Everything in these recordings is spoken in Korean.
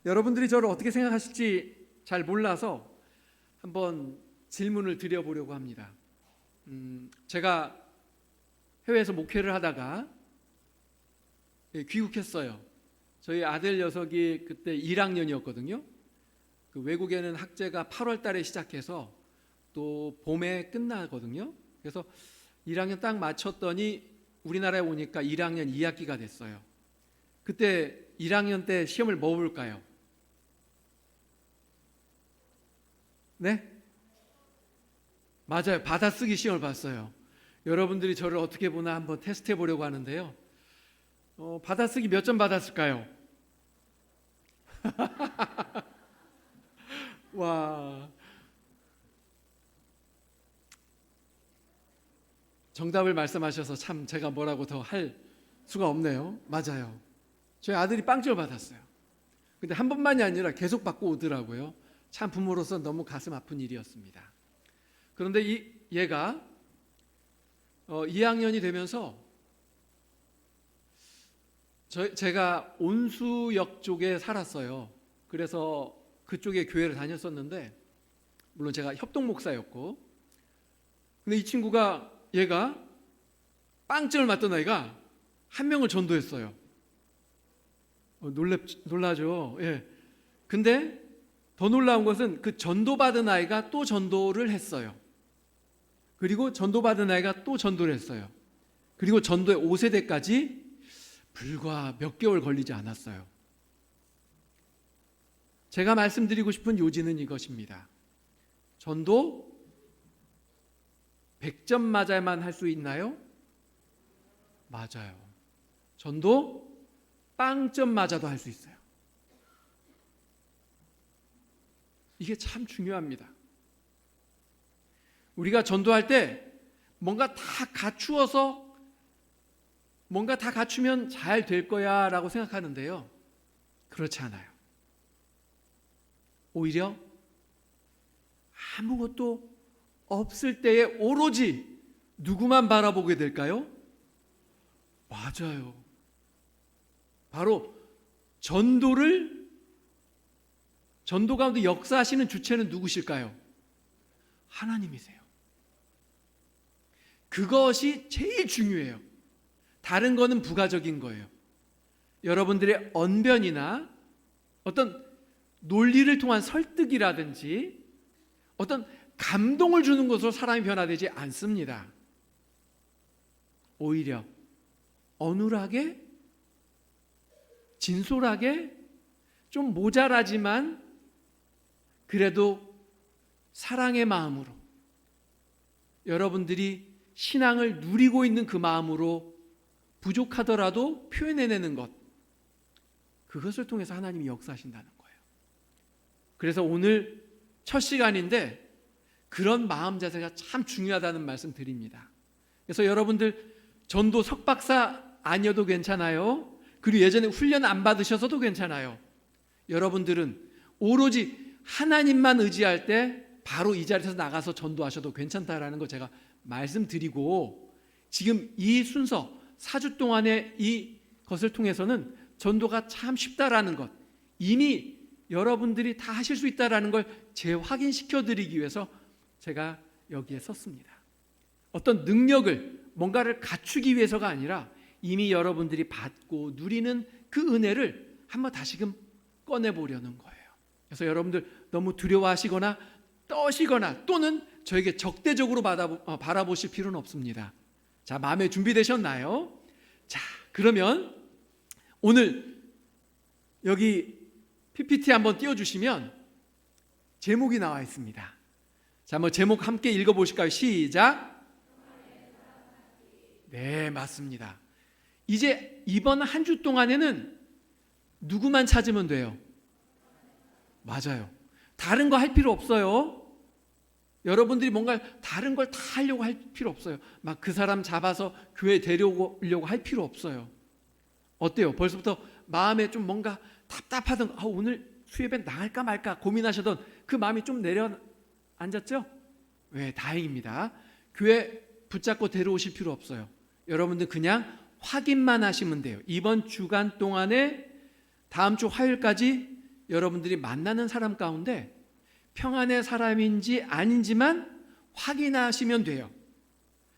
여러분들이 저를 어떻게 생각하실지 잘 몰라서 한번 질문을 드려보려고 합니다. 제가 해외에서 목회를 하다가 귀국했어요. 저희 아들 녀석이 그때 1학년이었거든요. 그 외국에는 학제가 8월 달에 시작해서 또 봄에 끝나거든요. 그래서 1학년 딱 마쳤더니 우리나라에 오니까 1학년 2학기가 됐어요. 그때 1학년 때 시험을 뭐 볼까요? 네? 맞아요. 받아쓰기 시험을 봤어요. 여러분들이 저를 어떻게 보나 한번 테스트해 보려고 하는데요. 받아쓰기 몇 점 받았을까요? 와, 정답을 말씀하셔서 참 제가 뭐라고 더 할 수가 없네요. 맞아요. 저희 아들이 빵점을 받았어요. 근데 한 번만이 아니라 계속 받고 오더라고요. 참 부모로서 너무 가슴 아픈 일이었습니다. 그런데 얘가 2학년이 되면서 제가 온수역 쪽에 살았어요. 그래서 그쪽에 교회를 다녔었는데, 물론 제가 협동 목사였고, 근데 이 친구가, 얘가 빵점을 맞던 아이가 한 명을 전도했어요. 놀라죠. 예. 근데 더 놀라운 것은 그 전도받은 아이가 또 전도를 했어요. 그리고 전도받은 아이가 또 전도를 했어요. 그리고 전도의 5세대까지 불과 몇 개월 걸리지 않았어요. 제가 말씀드리고 싶은 요지는 이것입니다. 전도 100점 맞아야만 할 수 있나요? 맞아요. 전도 빵점 맞아도 할 수 있어요. 이게 참 중요합니다. 우리가 전도할 때 뭔가 다 갖추어서 뭔가 다 갖추면 잘 될 거야 라고 생각하는데요. 그렇지 않아요. 오히려 아무것도 없을 때에 오로지 누구만 바라보게 될까요? 맞아요. 바로 전도 가운데 역사하시는 주체는 누구실까요? 하나님이세요. 그것이 제일 중요해요. 다른 거는 부가적인 거예요. 여러분들의 언변이나 어떤 논리를 통한 설득이라든지 어떤 감동을 주는 것으로 사람이 변화되지 않습니다. 오히려 어눌하게, 진솔하게, 좀 모자라지만 그래도 사랑의 마음으로, 여러분들이 신앙을 누리고 있는 그 마음으로 부족하더라도 표현해내는 것, 그것을 통해서 하나님이 역사하신다는 거예요. 그래서 오늘 첫 시간인데 그런 마음 자세가 참 중요하다는 말씀 드립니다. 그래서 여러분들 전도 석박사 아니어도 괜찮아요. 그리고 예전에 훈련 안 받으셔서도 괜찮아요. 여러분들은 오로지 하나님만 의지할 때 바로 이 자리에서 나가서 전도하셔도 괜찮다라는 거 제가 말씀드리고, 지금 이 순서 4주 동안의 이 것을 통해서는 전도가 참 쉽다라는 것, 이미 여러분들이 다 하실 수 있다라는 걸 재확인시켜 드리기 위해서 제가 여기에 섰습니다. 어떤 능력을, 뭔가를 갖추기 위해서가 아니라 이미 여러분들이 받고 누리는 그 은혜를 한번 다시금 꺼내보려는 거예요. 그래서 여러분들 너무 두려워하시거나 떠시거나 또는 저에게 적대적으로 바라보실 필요는 없습니다. 자, 마음에 준비되셨나요? 자, 그러면 오늘 여기 PPT 한번 띄워주시면 제목이 나와 있습니다. 자, 한번 제목 함께 읽어보실까요? 시작. 네, 맞습니다. 이제 이번 한 주 동안에는 누구만 찾으면 돼요? 맞아요. 다른 거 할 필요 없어요. 여러분들이 뭔가 다른 걸 다 하려고 할 필요 없어요. 막 그 사람 잡아서 교회 데려오려고 할 필요 없어요. 어때요? 벌써부터 마음에 좀 뭔가 답답하던, 오늘 수협에 나갈까 말까 고민하시던 그 마음이 좀 내려앉았죠? 네, 다행입니다. 교회 붙잡고 데려오실 필요 없어요. 여러분들 그냥 확인만 하시면 돼요. 이번 주간 동안에 다음 주 화요일까지 여러분들이 만나는 사람 가운데 평안의 사람인지 아닌지만 확인하시면 돼요.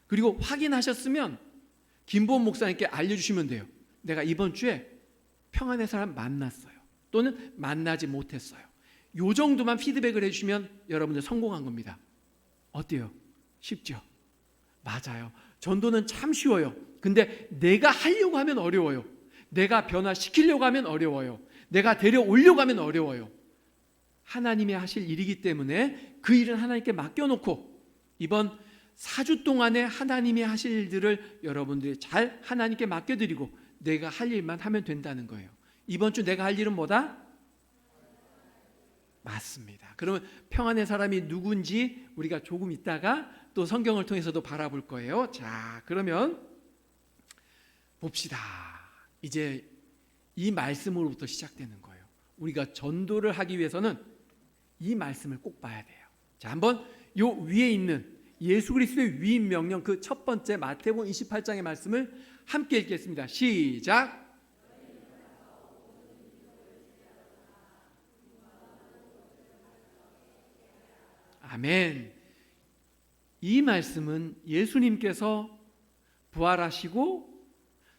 그리고 확인하셨으면 김보원 목사님께 알려주시면 돼요. 내가 이번 주에 평안의 사람 만났어요. 또는 만나지 못했어요. 요 정도만 피드백을 해주시면 여러분들 성공한 겁니다. 어때요? 쉽죠? 맞아요. 전도는 참 쉬워요. 근데 내가 하려고 하면 어려워요. 내가 변화시키려고 하면 어려워요. 내가 데려오려고 하면 어려워요. 하나님이 하실 일이기 때문에 그 일은 하나님께 맡겨놓고 이번 4주 동안에 하나님이 하실 일들을 여러분들이 잘 하나님께 맡겨드리고 내가 할 일만 하면 된다는 거예요. 이번 주 내가 할 일은 뭐다? 맞습니다. 그러면 평안의 사람이 누군지 우리가 조금 있다가 또 성경을 통해서도 바라볼 거예요. 자, 그러면 봅시다. 이제 이 말씀으로부터 시작되는 거예요. 우리가 전도를 하기 위해서는 이 말씀을 꼭 봐야 돼요. 자, 한번 요 위에 있는 예수 그리스도의 위임 명령 그 첫 번째 마태복음 28장의 말씀을 함께 읽겠습니다. 시작. 아멘. 이 말씀은 예수님께서 부활하시고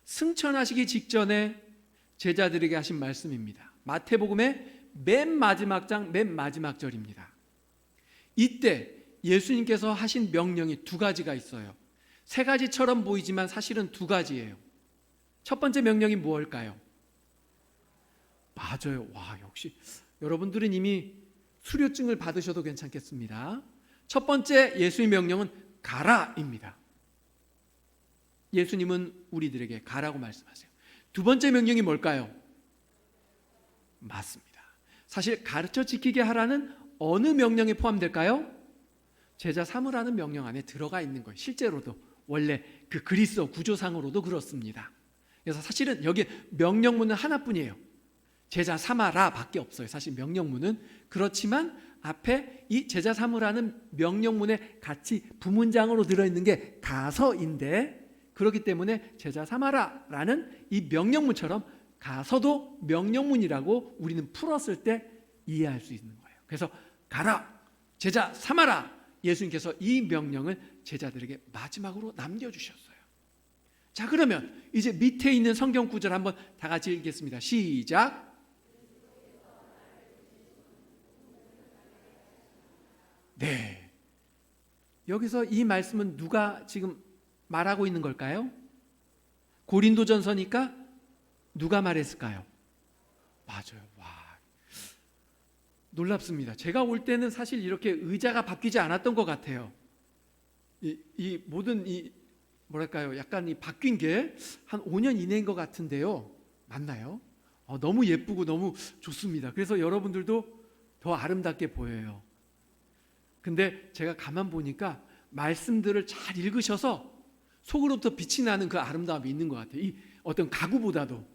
승천하시기 직전에 제자들에게 하신 말씀입니다. 마태복음의 맨 마지막 장, 맨 마지막 절입니다. 이때 예수님께서 하신 명령이 두 가지가 있어요. 세 가지처럼 보이지만 사실은 두 가지예요. 첫 번째 명령이 무엇일까요? 맞아요. 와, 역시 여러분들은 이미 수료증을 받으셔도 괜찮겠습니다. 첫 번째 예수의 명령은 가라입니다. 예수님은 우리들에게 가라고 말씀하세요. 두 번째 명령이 뭘까요? 맞습니다. 사실 가르쳐 지키게 하라는 어느 명령에 포함될까요? 제자 삼으라는 명령 안에 들어가 있는 거예요. 실제로도 원래 그 그리스어 구조상으로도 그렇습니다. 그래서 사실은 여기 명령문은 하나뿐이에요. 제자 삼아라 밖에 없어요. 사실 명령문은. 그렇지만 앞에 이 제자 삼으라는 명령문에 같이 부문장으로 들어있는 게 가서인데, 그렇기 때문에 제자 삼아라 라는 이 명령문처럼 가서도 명령문이라고 우리는 풀었을 때 이해할 수 있는 거예요. 그래서 가라, 제자 삼아라, 예수님께서 이 명령을 제자들에게 마지막으로 남겨주셨어요. 자, 그러면 이제 밑에 있는 성경 구절 한번 다 같이 읽겠습니다. 시작. 네, 여기서 이 말씀은 누가 지금 말하고 있는 걸까요? 고린도전서니까 누가 말했을까요? 맞아요. 와, 놀랍습니다. 제가 올 때는 사실 이렇게 의자가 바뀌지 않았던 것 같아요. 이 모든 이 뭐랄까요? 약간 이 바뀐 게 한 5년 이내인 것 같은데요. 맞나요? 너무 예쁘고 너무 좋습니다. 그래서 여러분들도 더 아름답게 보여요. 근데 제가 가만 보니까 말씀들을 잘 읽으셔서 속으로부터 빛이 나는 그 아름다움이 있는 것 같아요. 이 어떤 가구보다도,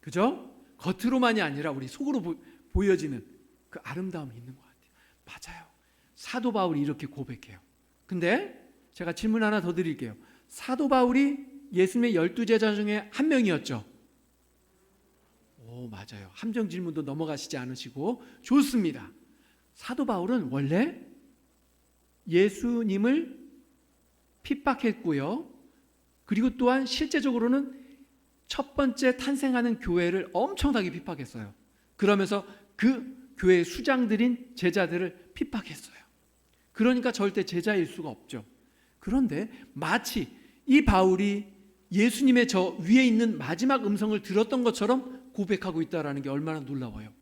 그죠? 겉으로만이 아니라 우리 속으로 보여지는 그 아름다움이 있는 것 같아요. 맞아요. 사도 바울이 이렇게 고백해요. 근데 제가 질문 하나 더 드릴게요. 사도 바울이 예수님의 12제자 중에 한 명이었죠? 오, 맞아요. 함정 질문도 넘어가시지 않으시고 좋습니다. 사도 바울은 원래 예수님을 핍박했고요. 그리고 또한 실제적으로는 첫 번째 탄생하는 교회를 엄청나게 핍박했어요. 그러면서 그 교회의 수장들인 제자들을 핍박했어요. 그러니까 절대 제자일 수가 없죠. 그런데 마치 이 바울이 예수님의 저 위에 있는 마지막 음성을 들었던 것처럼 고백하고 있다는 게 얼마나 놀라워요.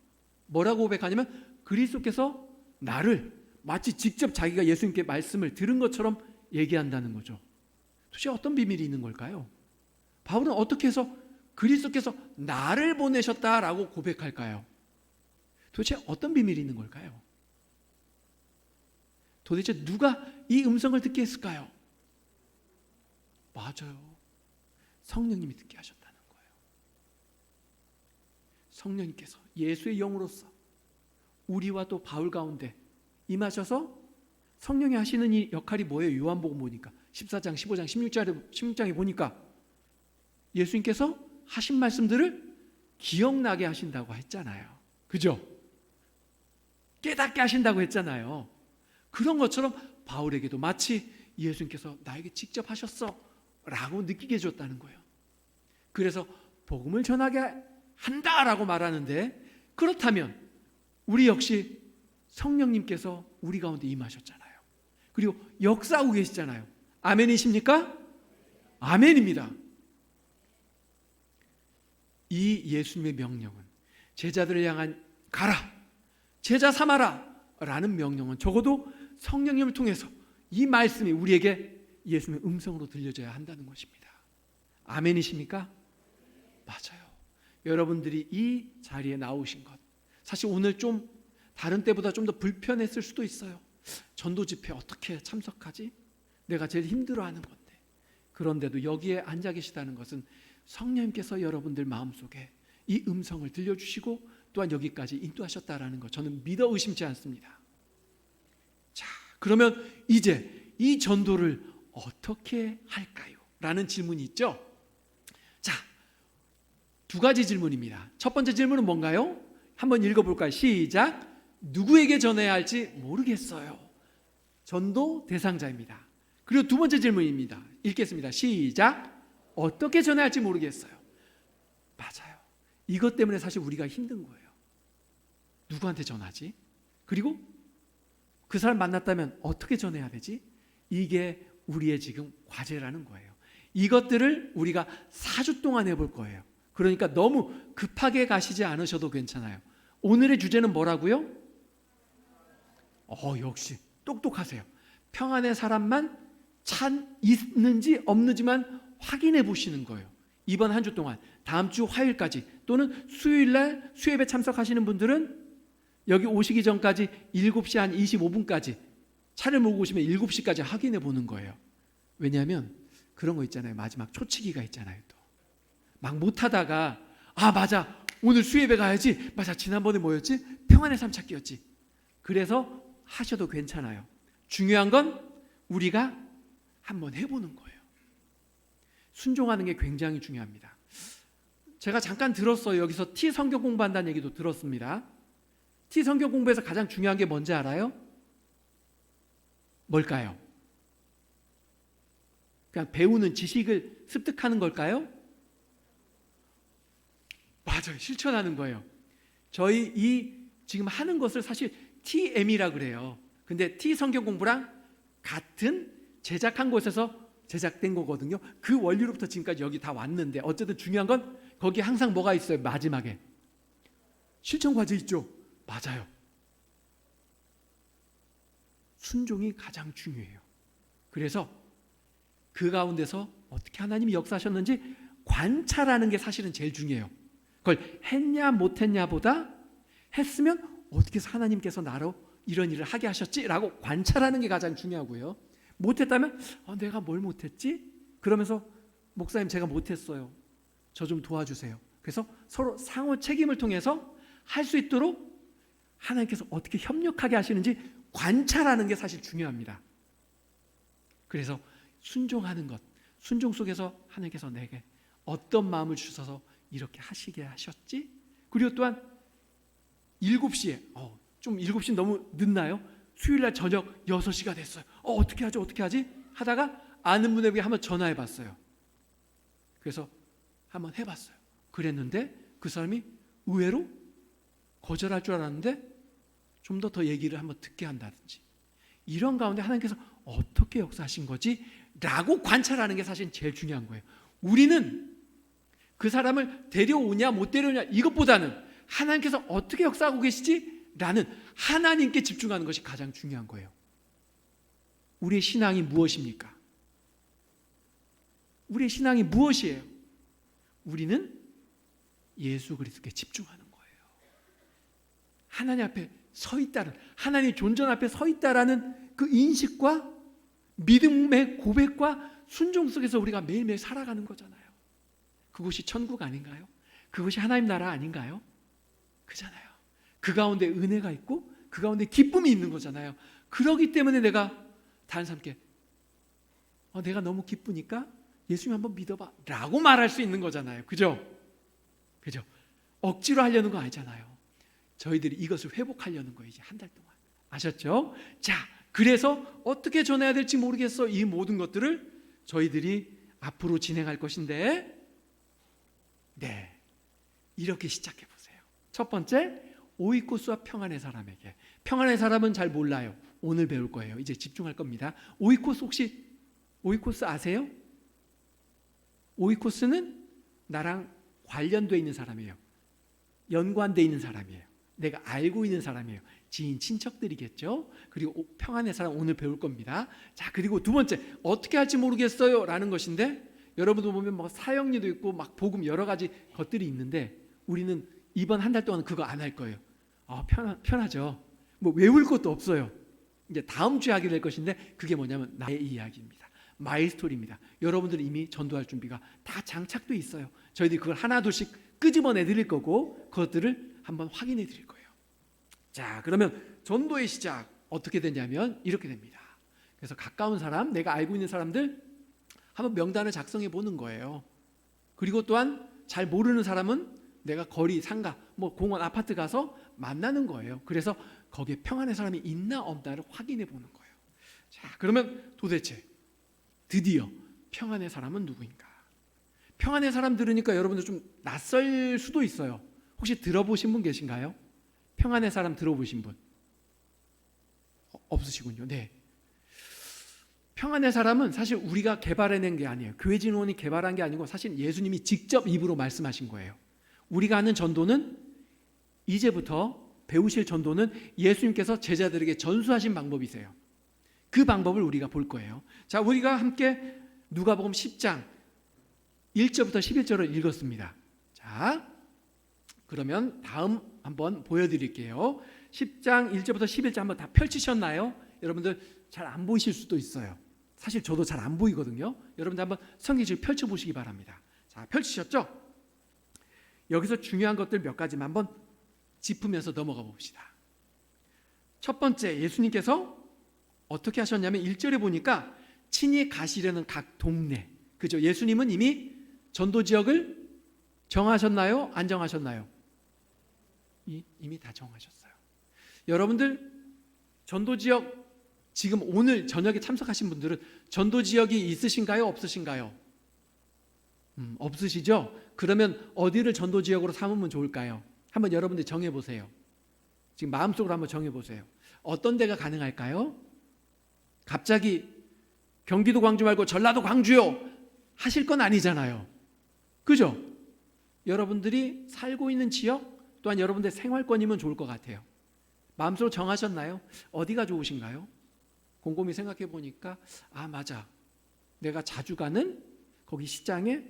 뭐라고 고백하냐면 그리스도께서 나를 마치 직접 자기가 예수님께 말씀을 들은 것처럼 얘기한다는 거죠. 도대체 어떤 비밀이 있는 걸까요? 바울은 어떻게 해서 그리스도께서 나를 보내셨다라고 고백할까요? 도대체 어떤 비밀이 있는 걸까요? 도대체 누가 이 음성을 듣게 했을까요? 맞아요. 성령님이 듣게 하셨다는 거예요. 성령님께서 예수의 영으로서 우리와 또 바울 가운데 임하셔서 성령이 하시는 이 역할이 뭐예요? 요한복음 보니까 14장, 15장, 16장에 보니까 예수님께서 하신 말씀들을 기억나게 하신다고 했잖아요. 그죠? 깨닫게 하신다고 했잖아요. 그런 것처럼 바울에게도 마치 예수님께서 나에게 직접 하셨어 라고 느끼게 해줬다는 거예요. 그래서 복음을 전하게 한다라고 말하는데, 그렇다면 우리 역시 성령님께서 우리 가운데 임하셨잖아요. 그리고 역사하고 계시잖아요. 아멘이십니까? 아멘입니다. 이 예수님의 명령은, 제자들을 향한 가라, 제자 삼아라 라는 명령은 적어도 성령님을 통해서 이 말씀이 우리에게 예수님의 음성으로 들려져야 한다는 것입니다. 아멘이십니까? 맞아요. 여러분들이 이 자리에 나오신 것, 사실 오늘 좀 다른 때보다 좀 더 불편했을 수도 있어요. 전도 집회 어떻게 참석하지? 내가 제일 힘들어하는 건데. 그런데도 여기에 앉아 계시다는 것은 성령님께서 여러분들 마음속에 이 음성을 들려주시고 또한 여기까지 인도하셨다라는 것, 저는 믿어 의심치 않습니다. 자, 그러면 이제 이 전도를 어떻게 할까요? 라는 질문이 있죠. 자, 두 가지 질문입니다. 첫 번째 질문은 뭔가요? 한번 읽어볼까요? 시작. 누구에게 전해야 할지 모르겠어요. 전도 대상자입니다. 그리고 두 번째 질문입니다. 읽겠습니다. 시작. 어떻게 전해야 할지 모르겠어요. 맞아요. 이것 때문에 사실 우리가 힘든 거예요. 누구한테 전하지? 그리고 그 사람 만났다면 어떻게 전해야 되지? 이게 우리의 지금 과제라는 거예요. 이것들을 우리가 4주 동안 해볼 거예요. 그러니까 너무 급하게 가시지 않으셔도 괜찮아요. 오늘의 주제는 뭐라고요? 역시 똑똑하세요. 평안의 사람만 찬 있는지 없는지만 확인해 보시는 거예요. 이번 한 주 동안, 다음 주 화요일까지 또는 수요일날 수예배 참석하시는 분들은 여기 오시기 전까지 7시 한 25분까지 차를 몰고 오시면 7시까지 확인해 보는 거예요. 왜냐하면 그런 거 있잖아요. 마지막 초치기가 있잖아요. 또 막 못하다가 맞아, 오늘 수예배 가야지, 맞아, 지난번에 뭐였지? 평안의 삶 찾기였지. 그래서 하셔도 괜찮아요. 중요한 건 우리가 한번 해보는 거예요. 순종하는 게 굉장히 중요합니다. 제가 잠깐 들었어요. 여기서 T 성경 공부한다는 얘기도 들었습니다. T 성경 공부에서 가장 중요한 게 뭔지 알아요? 뭘까요? 그냥 배우는 지식을 습득하는 걸까요? 맞아요. 실천하는 거예요. 저희 이 지금 하는 것을 사실 TM이라 그래요. 근데 T 성경 공부랑 같은 제작한 곳에서 제작된 거거든요. 그 원리로부터 지금까지 여기 다 왔는데, 어쨌든 중요한 건 거기 항상 뭐가 있어요? 마지막에 실천 과제 있죠. 맞아요. 순종이 가장 중요해요. 그래서 그 가운데서 어떻게 하나님이 역사하셨는지 관찰하는 게 사실은 제일 중요해요. 그걸 했냐 못했냐 보다 했으면 어떻게 해서 하나님께서 나로 이런 일을 하게 하셨지라고 관찰하는 게 가장 중요하고요. 못했다면 내가 뭘 못했지? 그러면서 목사님 제가 못했어요. 저 좀 도와주세요. 그래서 서로 상호 책임을 통해서 할 수 있도록 하나님께서 어떻게 협력하게 하시는지 관찰하는 게 사실 중요합니다. 그래서 순종하는 것, 순종 속에서 하나님께서 내게 어떤 마음을 주셔서 이렇게 하시게 하셨지? 그리고 또한 7시에 좀 7시 너무 늦나요? 수요일날 저녁 6시가 됐어요. 어떻게 하지? 하다가 아는 분에게 한번 전화해 봤어요. 그래서 한번 해봤어요. 그랬는데 그 사람이 의외로 거절할 줄 알았는데 좀 더 얘기를 한번 듣게 한다든지, 이런 가운데 하나님께서 어떻게 역사하신 거지? 라고 관찰하는 게 사실 제일 중요한 거예요. 우리는 그 사람을 데려오냐 못 데려오냐 이것보다는 하나님께서 어떻게 역사하고 계시지? 라는 하나님께 집중하는 것이 가장 중요한 거예요. 우리의 신앙이 무엇입니까? 우리의 신앙이 무엇이에요? 우리는 예수 그리스도께 집중하는 거예요. 하나님 앞에 서 있다는, 하나님의 존재 앞에 서 있다라는 그 인식과 믿음의 고백과 순종 속에서 우리가 매일매일 살아가는 거잖아요. 그것이 천국 아닌가요? 그것이 하나님 나라 아닌가요? 그잖아요. 그 가운데 은혜가 있고 그 가운데 기쁨이 있는 거잖아요. 그러기 때문에 내가 다른 사람께 내가 너무 기쁘니까 예수님 한번 믿어봐 라고 말할 수 있는 거잖아요. 그죠? 억지로 하려는 거 아니잖아요. 저희들이 이것을 회복하려는 거예요. 이제 한 달 동안. 아셨죠? 자, 그래서 어떻게 전해야 될지 모르겠어. 이 모든 것들을 저희들이 앞으로 진행할 것인데, 네, 이렇게 시작해 보세요. 첫 번째, 오이코스와 평안의 사람에게. 평안의 사람은 잘 몰라요. 오늘 배울 거예요. 이제 집중할 겁니다. 오이코스, 혹시 오이코스 아세요? 오이코스는 나랑 관련되어 있는 사람이에요. 연관되어 있는 사람이에요. 내가 알고 있는 사람이에요. 지인, 친척들이겠죠. 그리고 평안의 사람 오늘 배울 겁니다. 자, 그리고 두 번째, 어떻게 할지 모르겠어요 라는 것인데, 여러분도 보면 뭐 사형리도 있고 막 복음 여러 가지 것들이 있는데, 우리는 이번 한 달 동안 그거 안 할 거예요. 편하죠. 뭐 외울 것도 없어요. 이제 다음 주에 하게 될 것인데, 그게 뭐냐면 나의 이야기입니다. 마이 스토리입니다. 여러분들은 이미 전도할 준비가 다 장착돼 있어요. 저희들이 그걸 하나둘씩 끄집어내 드릴 거고, 그것들을 한번 확인해 드릴 거예요. 자, 그러면 전도의 시작 어떻게 되냐면 이렇게 됩니다. 그래서 가까운 사람, 내가 알고 있는 사람들 한번 명단을 작성해 보는 거예요. 그리고 또한 잘 모르는 사람은 내가 거리, 상가, 뭐 공원, 아파트 가서 만나는 거예요. 그래서 거기에 평안의 사람이 있나 없나를 확인해 보는 거예요. 자, 그러면 도대체 드디어 평안의 사람은 누구인가? 평안의 사람 들으니까 여러분들 좀 낯설 수도 있어요. 혹시 들어보신 분 계신가요? 평안의 사람 들어보신 분? 없으시군요. 네. 평안의 사람은 사실 우리가 개발해낸 게 아니에요. 교회 진흥원이 개발한 게 아니고 사실 예수님이 직접 입으로 말씀하신 거예요. 우리가 하는 전도는, 이제부터 배우실 전도는 예수님께서 제자들에게 전수하신 방법이세요. 그 방법을 우리가 볼 거예요. 자, 우리가 함께 누가복음 10장 1절부터 11절을 읽었습니다. 자, 그러면 다음 한번 보여드릴게요. 10장 1절부터 11절 한번 다 펼치셨나요? 여러분들 잘 안 보이실 수도 있어요. 사실 저도 잘 안 보이거든요. 여러분들 한번 성경을 펼쳐보시기 바랍니다. 자, 펼치셨죠? 여기서 중요한 것들 몇 가지만 한번 짚으면서 넘어가 봅시다. 첫 번째, 예수님께서 어떻게 하셨냐면 1절에 보니까 친히 가시려는 각 동네, 그죠? 예수님은 이미 전도 지역을 정하셨나요? 안 정하셨나요? 이미 다 정하셨어요. 여러분들 전도 지역, 지금 오늘 저녁에 참석하신 분들은 전도 지역이 있으신가요? 없으신가요? 없으시죠? 그러면 어디를 전도 지역으로 삼으면 좋을까요? 한번 여러분들 정해보세요. 지금 마음속으로 한번 정해보세요. 어떤 데가 가능할까요? 갑자기 경기도 광주 말고 전라도 광주요 하실 건 아니잖아요. 그죠? 여러분들이 살고 있는 지역, 또한 여러분들의 생활권이면 좋을 것 같아요. 마음속으로 정하셨나요? 어디가 좋으신가요? 곰곰이 생각해 보니까 맞아, 내가 자주 가는 거기 시장에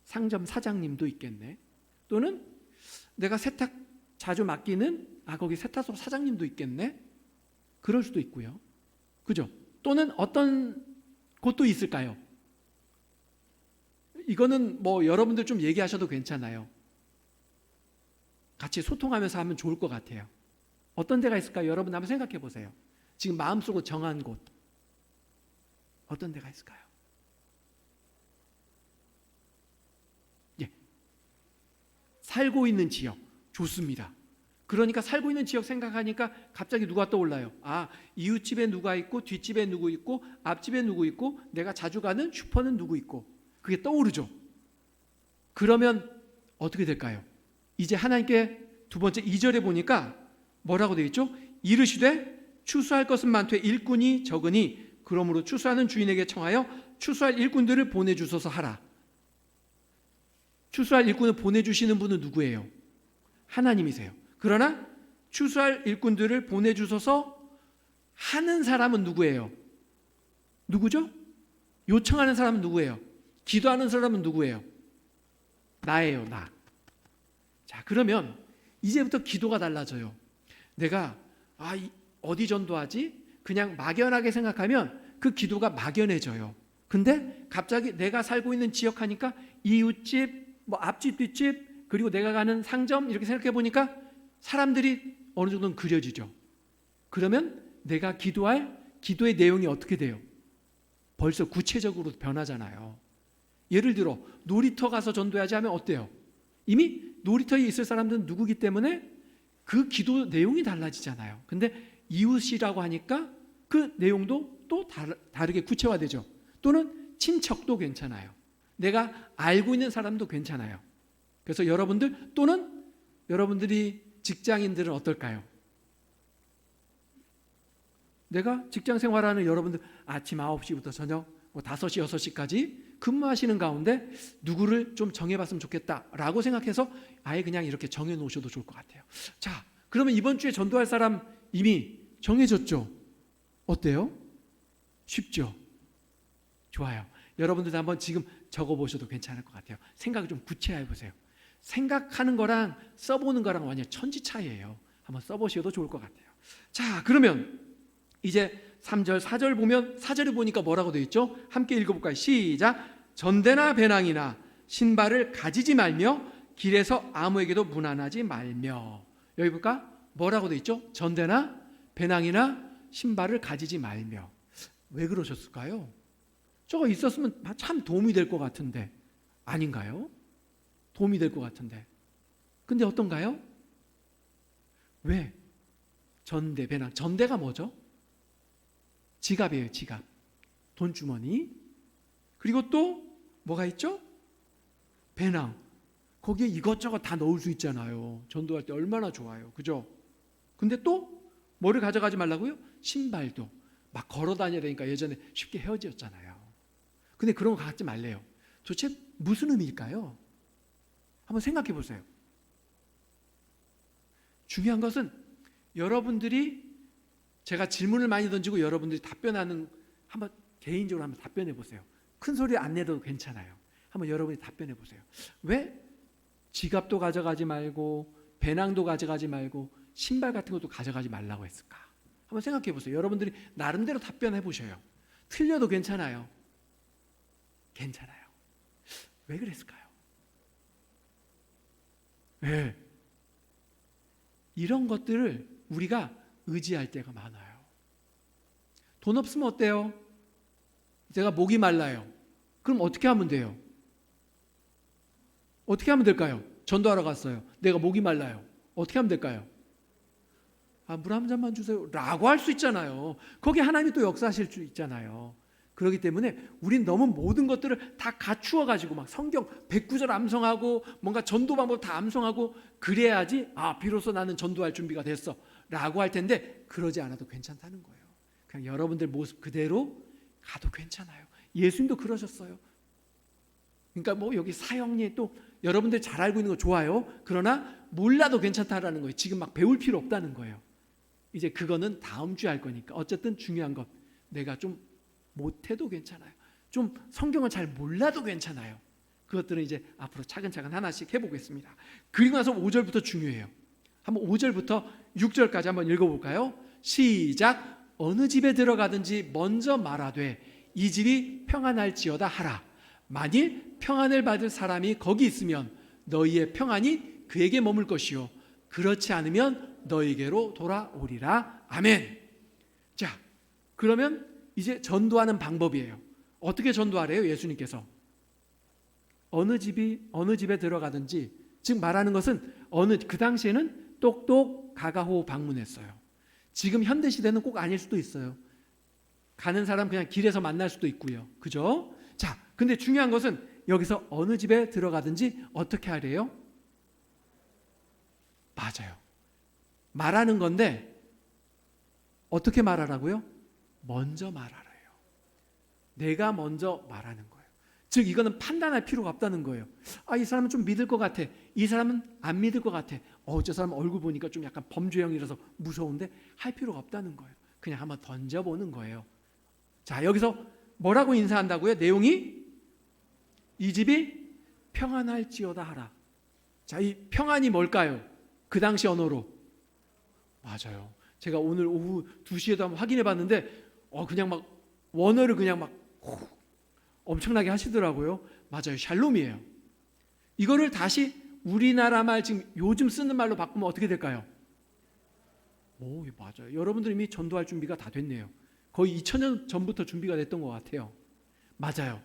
상점 사장님도 있겠네. 또는 내가 세탁 자주 맡기는 거기 세탁소 사장님도 있겠네. 그럴 수도 있고요. 그죠? 또는 어떤 곳도 있을까요? 이거는 뭐 여러분들 좀 얘기하셔도 괜찮아요. 같이 소통하면서 하면 좋을 것 같아요. 어떤 데가 있을까요? 여러분 한번 생각해 보세요. 지금 마음속으로 정한 곳 어떤 데가 있을까요? 예, 살고 있는 지역 좋습니다. 그러니까 살고 있는 지역 생각하니까 갑자기 누가 떠올라요? 이웃집에 누가 있고, 뒷집에 누구 있고, 앞집에 누구 있고, 내가 자주 가는 슈퍼는 누구 있고, 그게 떠오르죠. 그러면 어떻게 될까요? 이제 하나님께 두 번째 2절에 보니까 뭐라고 되어 있죠? 이르시되 추수할 것은 많되 일꾼이 적으니 그러므로 추수하는 주인에게 청하여 추수할 일꾼들을 보내주소서 하라. 추수할 일꾼을 보내주시는 분은 누구예요? 하나님이세요. 그러나 추수할 일꾼들을 보내주소서 하는 사람은 누구예요? 누구죠? 요청하는 사람은 누구예요? 기도하는 사람은 누구예요? 나예요, 나. 자, 그러면 이제부터 기도가 달라져요. 내가 어디 전도하지? 그냥 막연하게 생각하면 그 기도가 막연해져요. 근데 갑자기 내가 살고 있는 지역 하니까 이웃집, 뭐 앞집, 뒷집, 그리고 내가 가는 상점 이렇게 생각해 보니까 사람들이 어느 정도는 그려지죠. 그러면 내가 기도할 기도의 내용이 어떻게 돼요? 벌써 구체적으로 변하잖아요. 예를 들어 놀이터 가서 전도해야지 하면 어때요? 이미 놀이터에 있을 사람들은 누구기 때문에 그 기도 내용이 달라지잖아요. 근데 이웃이라고 하니까 그 내용도 또 다르게 구체화되죠. 또는 친척도 괜찮아요. 내가 알고 있는 사람도 괜찮아요. 그래서 여러분들 또는 여러분들이 직장인들은 어떨까요? 내가 직장 생활하는 여러분들 아침 9시부터 저녁 5시, 6시까지 근무하시는 가운데 누구를 좀 정해봤으면 좋겠다라고 생각해서 아예 그냥 이렇게 정해놓으셔도 좋을 것 같아요. 자, 그러면 이번 주에 전도할 사람 이미 정해졌죠? 어때요? 쉽죠? 좋아요. 여러분들도 한번 지금 적어보셔도 괜찮을 것 같아요. 생각을 좀 구체화해 보세요. 생각하는 거랑 써보는 거랑 완전 천지 차이예요. 한번 써보셔도 좋을 것 같아요. 자, 그러면 이제 3절, 4절 보면 4절에 보니까 뭐라고 되어 있죠? 함께 읽어볼까요? 시작. 전대나 배낭이나 신발을 가지지 말며 길에서 아무에게도 무난하지 말며. 여기 볼까? 뭐라고 되어 있죠? 전대나 배낭이나 신발을 가지지 말며. 왜 그러셨을까요? 저거 있었으면 참 도움이 될 것 같은데 아닌가요? 도움이 될 것 같은데 근데 어떤가요? 왜? 전대, 배낭. 전대가 뭐죠? 지갑이에요. 지갑. 돈주머니. 그리고 또 뭐가 있죠? 배낭. 거기에 이것저것 다 넣을 수 있잖아요. 전도할 때 얼마나 좋아요. 그죠? 근데 또 뭐를 가져가지 말라고요? 신발도. 막 걸어 다녀야 되니까 예전에 쉽게 헤어졌잖아요. 근데 그런 거 갖지 말래요. 도대체 무슨 의미일까요? 한번 생각해 보세요. 중요한 것은 여러분들이 제가 질문을 많이 던지고 여러분들이 답변하는 한번 개인적으로 한번 답변해 보세요. 큰 소리 안 내도 괜찮아요. 한번 여러분이 답변해 보세요. 왜 지갑도 가져가지 말고 배낭도 가져가지 말고 신발 같은 것도 가져가지 말라고 했을까? 한번 생각해 보세요. 여러분들이 나름대로 답변해 보셔요. 틀려도 괜찮아요. 괜찮아요. 왜 그랬을까요? 왜? 이런 것들을 우리가 의지할 때가 많아요. 돈 없으면 어때요? 제가 목이 말라요. 그럼 어떻게 하면 돼요? 어떻게 하면 될까요? 전도하러 갔어요. 내가 목이 말라요. 어떻게 하면 될까요? 물 한 잔만 주세요 라고 할 수 있잖아요. 거기에 하나님이 또 역사하실 수 있잖아요. 그렇기 때문에 우린 너무 모든 것들을 다 갖추어 가지고 막 성경 109절 암송하고 뭔가 전도 방법 다 암송하고 그래야지 비로소 나는 전도할 준비가 됐어 라고 할 텐데 그러지 않아도 괜찮다는 거예요. 그냥 여러분들 모습 그대로 가도 괜찮아요. 예수님도 그러셨어요. 그러니까 뭐 여기 사형리 또 여러분들 잘 알고 있는 거 좋아요. 그러나 몰라도 괜찮다라는 거예요. 지금 막 배울 필요 없다는 거예요. 이제 그거는 다음 주에 할 거니까. 어쨌든 중요한 것, 내가 좀 못해도 괜찮아요. 좀 성경을 잘 몰라도 괜찮아요. 그것들은 이제 앞으로 차근차근 하나씩 해보겠습니다. 그리고 나서 5절부터 중요해요. 한번 5절부터 6절까지 한번 읽어볼까요? 시작. 어느 집에 들어가든지 먼저 말하되 이 집이 평안할지어다 하라. 만일 평안을 받을 사람이 거기 있으면 너희의 평안이 그에게 머물 것이요 그렇지 않으면 너희에게로 돌아오리라. 아멘. 자, 그러면 이제 전도하는 방법이에요. 어떻게 전도하래요? 예수님께서 어느 집에 들어가든지, 즉 말하는 것은 그 당시에는 똑똑 가가호 방문했어요. 지금 현대 시대는 꼭 아닐 수도 있어요. 가는 사람 그냥 길에서 만날 수도 있고요. 그죠? 자, 근데 중요한 것은 여기서 어느 집에 들어가든지 어떻게 하래요? 맞아요. 말하는 건데 어떻게 말하라고요? 먼저 말하래요. 내가 먼저 말하는 거예요. 즉 이거는 판단할 필요가 없다는 거예요. 이 사람은 좀 믿을 것 같아. 이 사람은 안 믿을 것 같아. 저 사람 얼굴 보니까 좀 약간 범죄형이라서 무서운데 할 필요가 없다는 거예요. 그냥 한번 던져보는 거예요. 자, 여기서 뭐라고 인사한다고요? 내용이 이 집이 평안할지어다 하라. 자, 이 평안이 뭘까요? 그 당시 언어로. 맞아요. 제가 오늘 오후 2시에도 한번 확인해 봤는데 그냥 막 원어를 그냥 막 엄청나게 하시더라고요. 맞아요. 샬롬이에요. 이거를 다시 우리나라 말 지금 요즘 쓰는 말로 바꾸면 어떻게 될까요? 맞아요. 여러분들 이미 전도할 준비가 다 됐네요. 거의 2000년 전부터 준비가 됐던 것 같아요. 맞아요.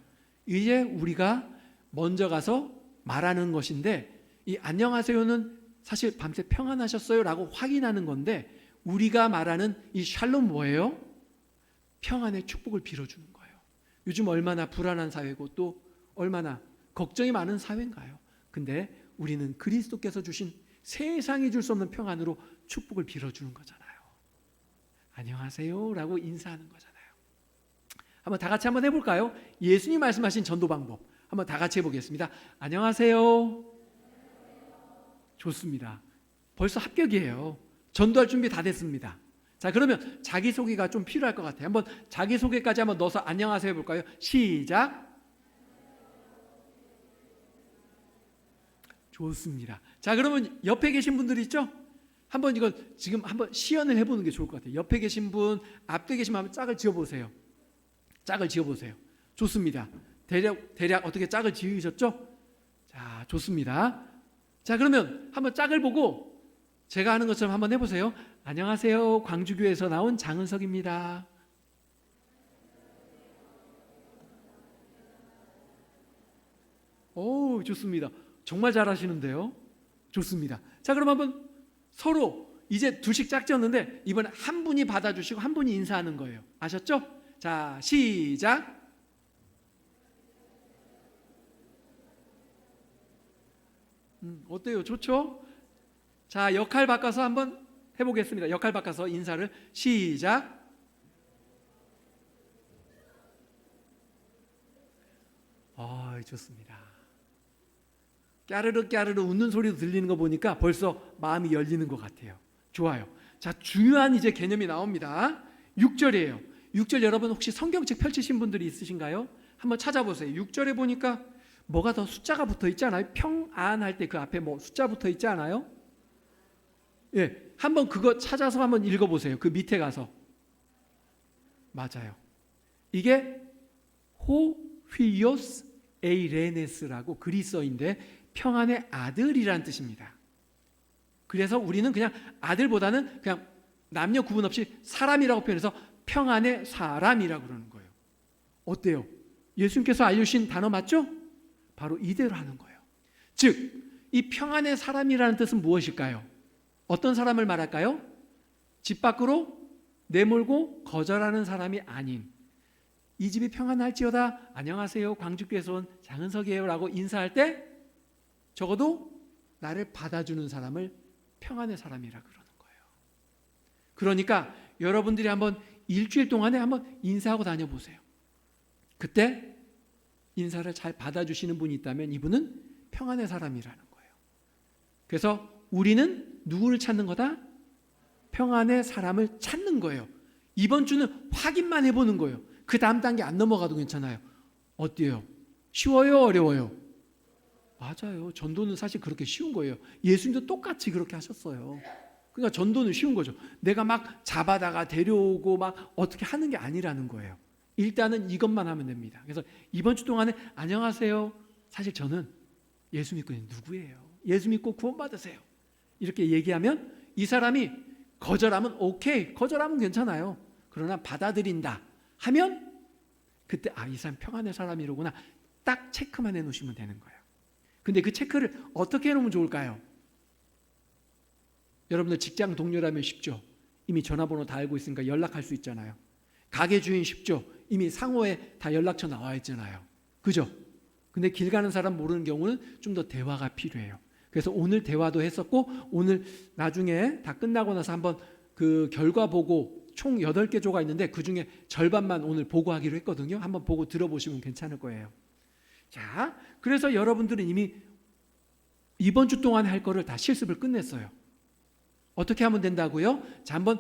이제 우리가 먼저 가서 말하는 것인데 이 안녕하세요는 사실 밤새 평안하셨어요? 라고 확인하는 건데, 우리가 말하는 이 샬롬 뭐예요? 평안의 축복을 빌어주는 거예요. 요즘 얼마나 불안한 사회고 또 얼마나 걱정이 많은 사회인가요? 근데 우리는 그리스도께서 주신 세상이 줄 수 없는 평안으로 축복을 빌어주는 거잖아요. 안녕하세요 라고 인사하는 거잖아요. 한번 다 같이 한번 해볼까요? 예수님 말씀하신 전도 방법 한번 다 같이 해보겠습니다. 안녕하세요. 좋습니다. 벌써 합격이에요. 전도할 준비 다 됐습니다. 자, 그러면 자기소개가 좀 필요할 것 같아요. 한번 자기소개까지 한번 넣어서 안녕하세요 해볼까요? 시작. 좋습니다. 자, 그러면 옆에 계신 분들 있죠? 한번 이거 지금 한번 시연을 해보는 게 좋을 것 같아요. 옆에 계신 분, 앞에 계신 분 한번 짝을 지어보세요. 짝을 지어보세요. 좋습니다. 대략 어떻게 짝을 지으셨죠? 자, 좋습니다. 자, 그러면 한번 짝을 보고 제가 하는 것처럼 한번 해보세요. 안녕하세요. 광주교회에서 나온 장은석입니다. 오, 좋습니다. 정말 잘하시는데요. 좋습니다. 자, 그럼 한번 서로 이제 둘씩 짝지었는데 이번에 한 분이 받아주시고 한 분이 인사하는 거예요. 아셨죠? 자, 시작. 어때요? 좋죠? 자, 역할 바꿔서 한번 해보겠습니다. 역할 바꿔서 인사를 시작. 좋습니다. 까르르 까르르 웃는 소리도 들리는 거 보니까 벌써 마음이 열리는 것 같아요. 좋아요. 자, 중요한 이제 개념이 나옵니다. 6절이에요. 6절 여러분 혹시 성경책 펼치신 분들이 있으신가요? 한번 찾아보세요. 6절에 보니까 뭐가 더 숫자가 붙어 있지 않아요? 평안할 때 그 앞에 뭐 숫자 붙어 있지 않아요? 예, 한번 그거 찾아서 한번 읽어보세요. 그 밑에 가서. 맞아요. 이게 호휘오스 에이레네스라고 그리스어인데 평안의 아들이란 뜻입니다. 그래서 우리는 그냥 아들보다는 그냥 남녀 구분 없이 사람이라고 표현해서 평안의 사람이라고 그러는 거예요. 어때요? 예수님께서 알려주신 단어 맞죠? 바로 이대로 하는 거예요. 즉, 이 평안의 사람이라는 뜻은 무엇일까요? 어떤 사람을 말할까요? 집 밖으로 내몰고 거절하는 사람이 아닌, 이 집이 평안할지어다, 안녕하세요, 광주교회에서 온 장은석이에요 라고 인사할 때 적어도 나를 받아주는 사람을 평안의 사람이라 그러는 거예요. 그러니까 여러분들이 한번 일주일 동안에 한번 인사하고 다녀보세요. 그때 인사를 잘 받아주시는 분이 있다면 이분은 평안의 사람이라는 거예요. 그래서 우리는 누구를 찾는 거다? 평안의 사람을 찾는 거예요. 이번 주는 확인만 해보는 거예요. 그 다음 단계 안 넘어가도 괜찮아요. 어때요? 쉬워요? 어려워요? 맞아요. 전도는 사실 그렇게 쉬운 거예요. 예수님도 똑같이 그렇게 하셨어요. 그러니까 전도는 쉬운 거죠. 내가 막 잡아다가 데려오고 막 어떻게 하는 게 아니라는 거예요. 일단은 이것만 하면 됩니다. 그래서 이번 주 동안에 안녕하세요. 사실 저는 예수 믿고 있는 누구예요? 예수 믿고 구원받으세요. 이렇게 얘기하면 이 사람이 거절하면 오케이, 거절하면 괜찮아요. 그러나 받아들인다 하면 그때 이 사람 평안의 사람이로구나 딱 체크만 해놓으시면 되는 거예요. 근데 그 체크를 어떻게 해놓으면 좋을까요? 여러분들 직장 동료라면 쉽죠. 이미 전화번호 다 알고 있으니까 연락할 수 있잖아요. 가게 주인 쉽죠. 이미 상호에 다 연락처 나와 있잖아요. 그죠? 근데 길 가는 사람 모르는 경우는 좀 더 대화가 필요해요. 그래서 오늘 대화도 했었고 오늘 나중에 다 끝나고 나서 한번 그 결과 보고 총 8개 조가 있는데 그중에 절반만 오늘 보고하기로 했거든요. 한번 보고 들어보시면 괜찮을 거예요. 자, 그래서 여러분들은 이미 이번 주 동안 할 거를 다 실습을 끝냈어요. 어떻게 하면 된다고요? 자, 한번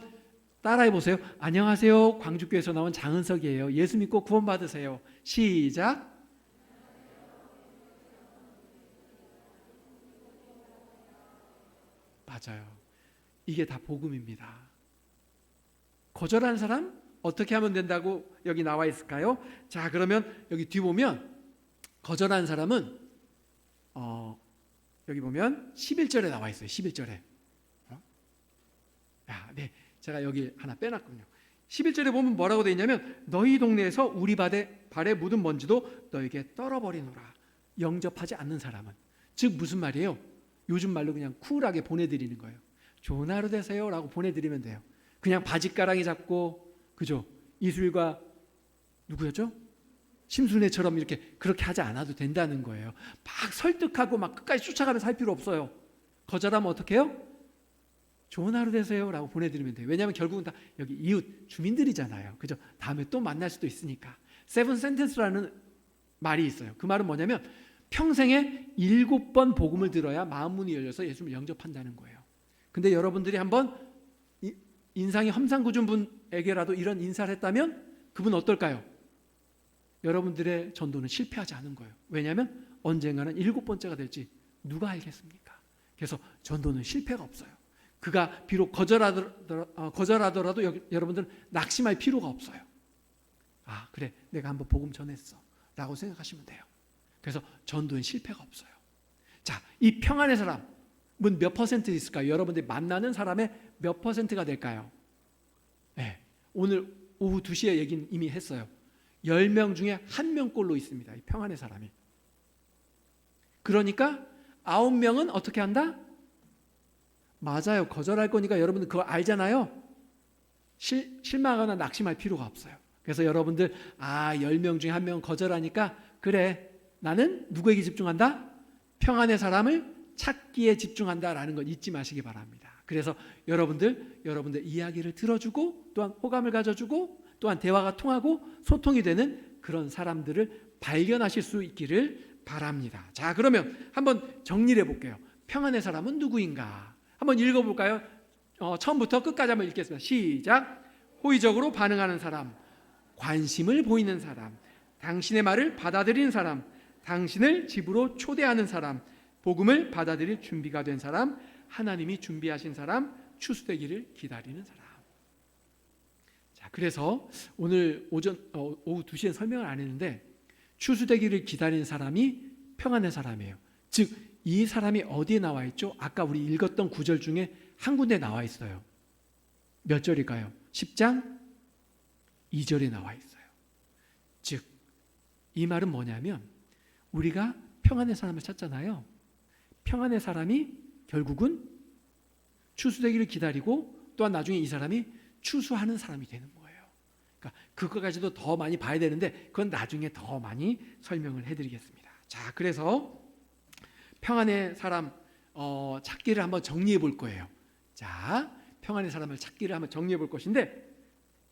따라해 보세요. 안녕하세요. 광주교회에서 나온 장은석이에요. 예수 믿고 구원 받으세요. 시작. 맞아요. 이게 다 복음입니다. 거절하는 사람 어떻게 하면 된다고 여기 나와 있을까요? 자, 그러면 여기 뒤 보면 거절하는 사람은 여기 보면 11절에 나와 있어요. 11절에. 네. 제가 여기 하나 빼놨군요. 11절에 보면 뭐라고 되어 있냐면 너희 동네에서 우리 발에 묻은 먼지도 너에게 떨어버리노라. 영접하지 않는 사람은. 즉 무슨 말이에요? 요즘 말로 그냥 쿨하게 보내드리는 거예요. 좋은 하루 되세요 라고 보내드리면 돼요. 그냥 바짓가랑이 잡고, 그죠? 이슬과 누구였죠? 심순애처럼 이렇게 그렇게 하지 않아도 된다는 거예요. 막 설득하고 막 끝까지 쫓아가면서 할 필요 없어요. 거절하면 어떻게 해요? 좋은 하루 되세요 라고 보내드리면 돼요. 왜냐하면 결국은 다 여기 이웃 주민들이잖아요. 그죠? 다음에 또 만날 수도 있으니까. 세븐 센텐스라는 말이 있어요. 그 말은 뭐냐면 평생에 7번 복음을 들어야 마음 문이 열려서 예수님을 영접한다는 거예요. 근데 여러분들이 한번 인상이 험상궂은 분에게라도 이런 인사를 했다면 그분 어떨까요? 여러분들의 전도는 실패하지 않은 거예요. 왜냐하면 언젠가는 7번째가 될지 누가 알겠습니까? 그래서 전도는 실패가 없어요. 그가 비록 거절하더라도 여러분들은 낙심할 필요가 없어요. 아, 그래, 내가 한번 복음 전했어 라고 생각하시면 돼요. 그래서 전도엔 실패가 없어요. 자, 이 평안의 사람은 몇 퍼센트 있을까요? 여러분들이 만나는 사람의 몇 퍼센트가 될까요? 네, 오늘 오후 2시에 얘기는 이미 했어요. 10명 중에 1명꼴로 있습니다. 이 평안의 사람이. 그러니까 9명은 어떻게 한다? 맞아요. 거절할 거니까 여러분들 그거 알잖아요. 실망하거나 낙심할 필요가 없어요. 그래서 여러분들 10명 중에 1명은 거절하니까 그래, 나는 누구에게 집중한다? 평안의 사람을 찾기에 집중한다라는 건 잊지 마시기 바랍니다. 그래서 여러분들 이야기를 들어주고 또한 호감을 가져주고 또한 대화가 통하고 소통이 되는 그런 사람들을 발견하실 수 있기를 바랍니다. 자, 그러면 한번 정리를 해볼게요. 평안의 사람은 누구인가? 한번 읽어볼까요? 처음부터 끝까지 한번 읽겠습니다. 시작. 호의적으로 반응하는 사람, 관심을 보이는 사람, 당신의 말을 받아들이는 사람, 당신을 집으로 초대하는 사람, 복음을 받아들일 준비가 된 사람, 하나님이 준비하신 사람, 추수되기를 기다리는 사람. 자, 그래서 오늘 오후 2시에 설명을 안 했는데 추수되기를 기다리는 사람이 평안의 사람이에요. 즉 이 사람이 어디에 나와 있죠? 아까 우리 읽었던 구절 중에 한 군데 나와 있어요. 몇 절일까요? 10장 2절에 나와 있어요. 즉 이 말은 뭐냐면 우리가 평안의 사람을 찾잖아요. 평안의 사람이 결국은 추수되기를 기다리고 또한 나중에 이 사람이 추수하는 사람이 되는 거예요. 그러니까 그거까지도 더 많이 봐야 되는데 그건 나중에 더 많이 설명을 해드리겠습니다. 자, 그래서 평안의 사람 찾기를 한번 정리해 볼 거예요. 자, 평안의 사람을 찾기를 한번 정리해 볼 것인데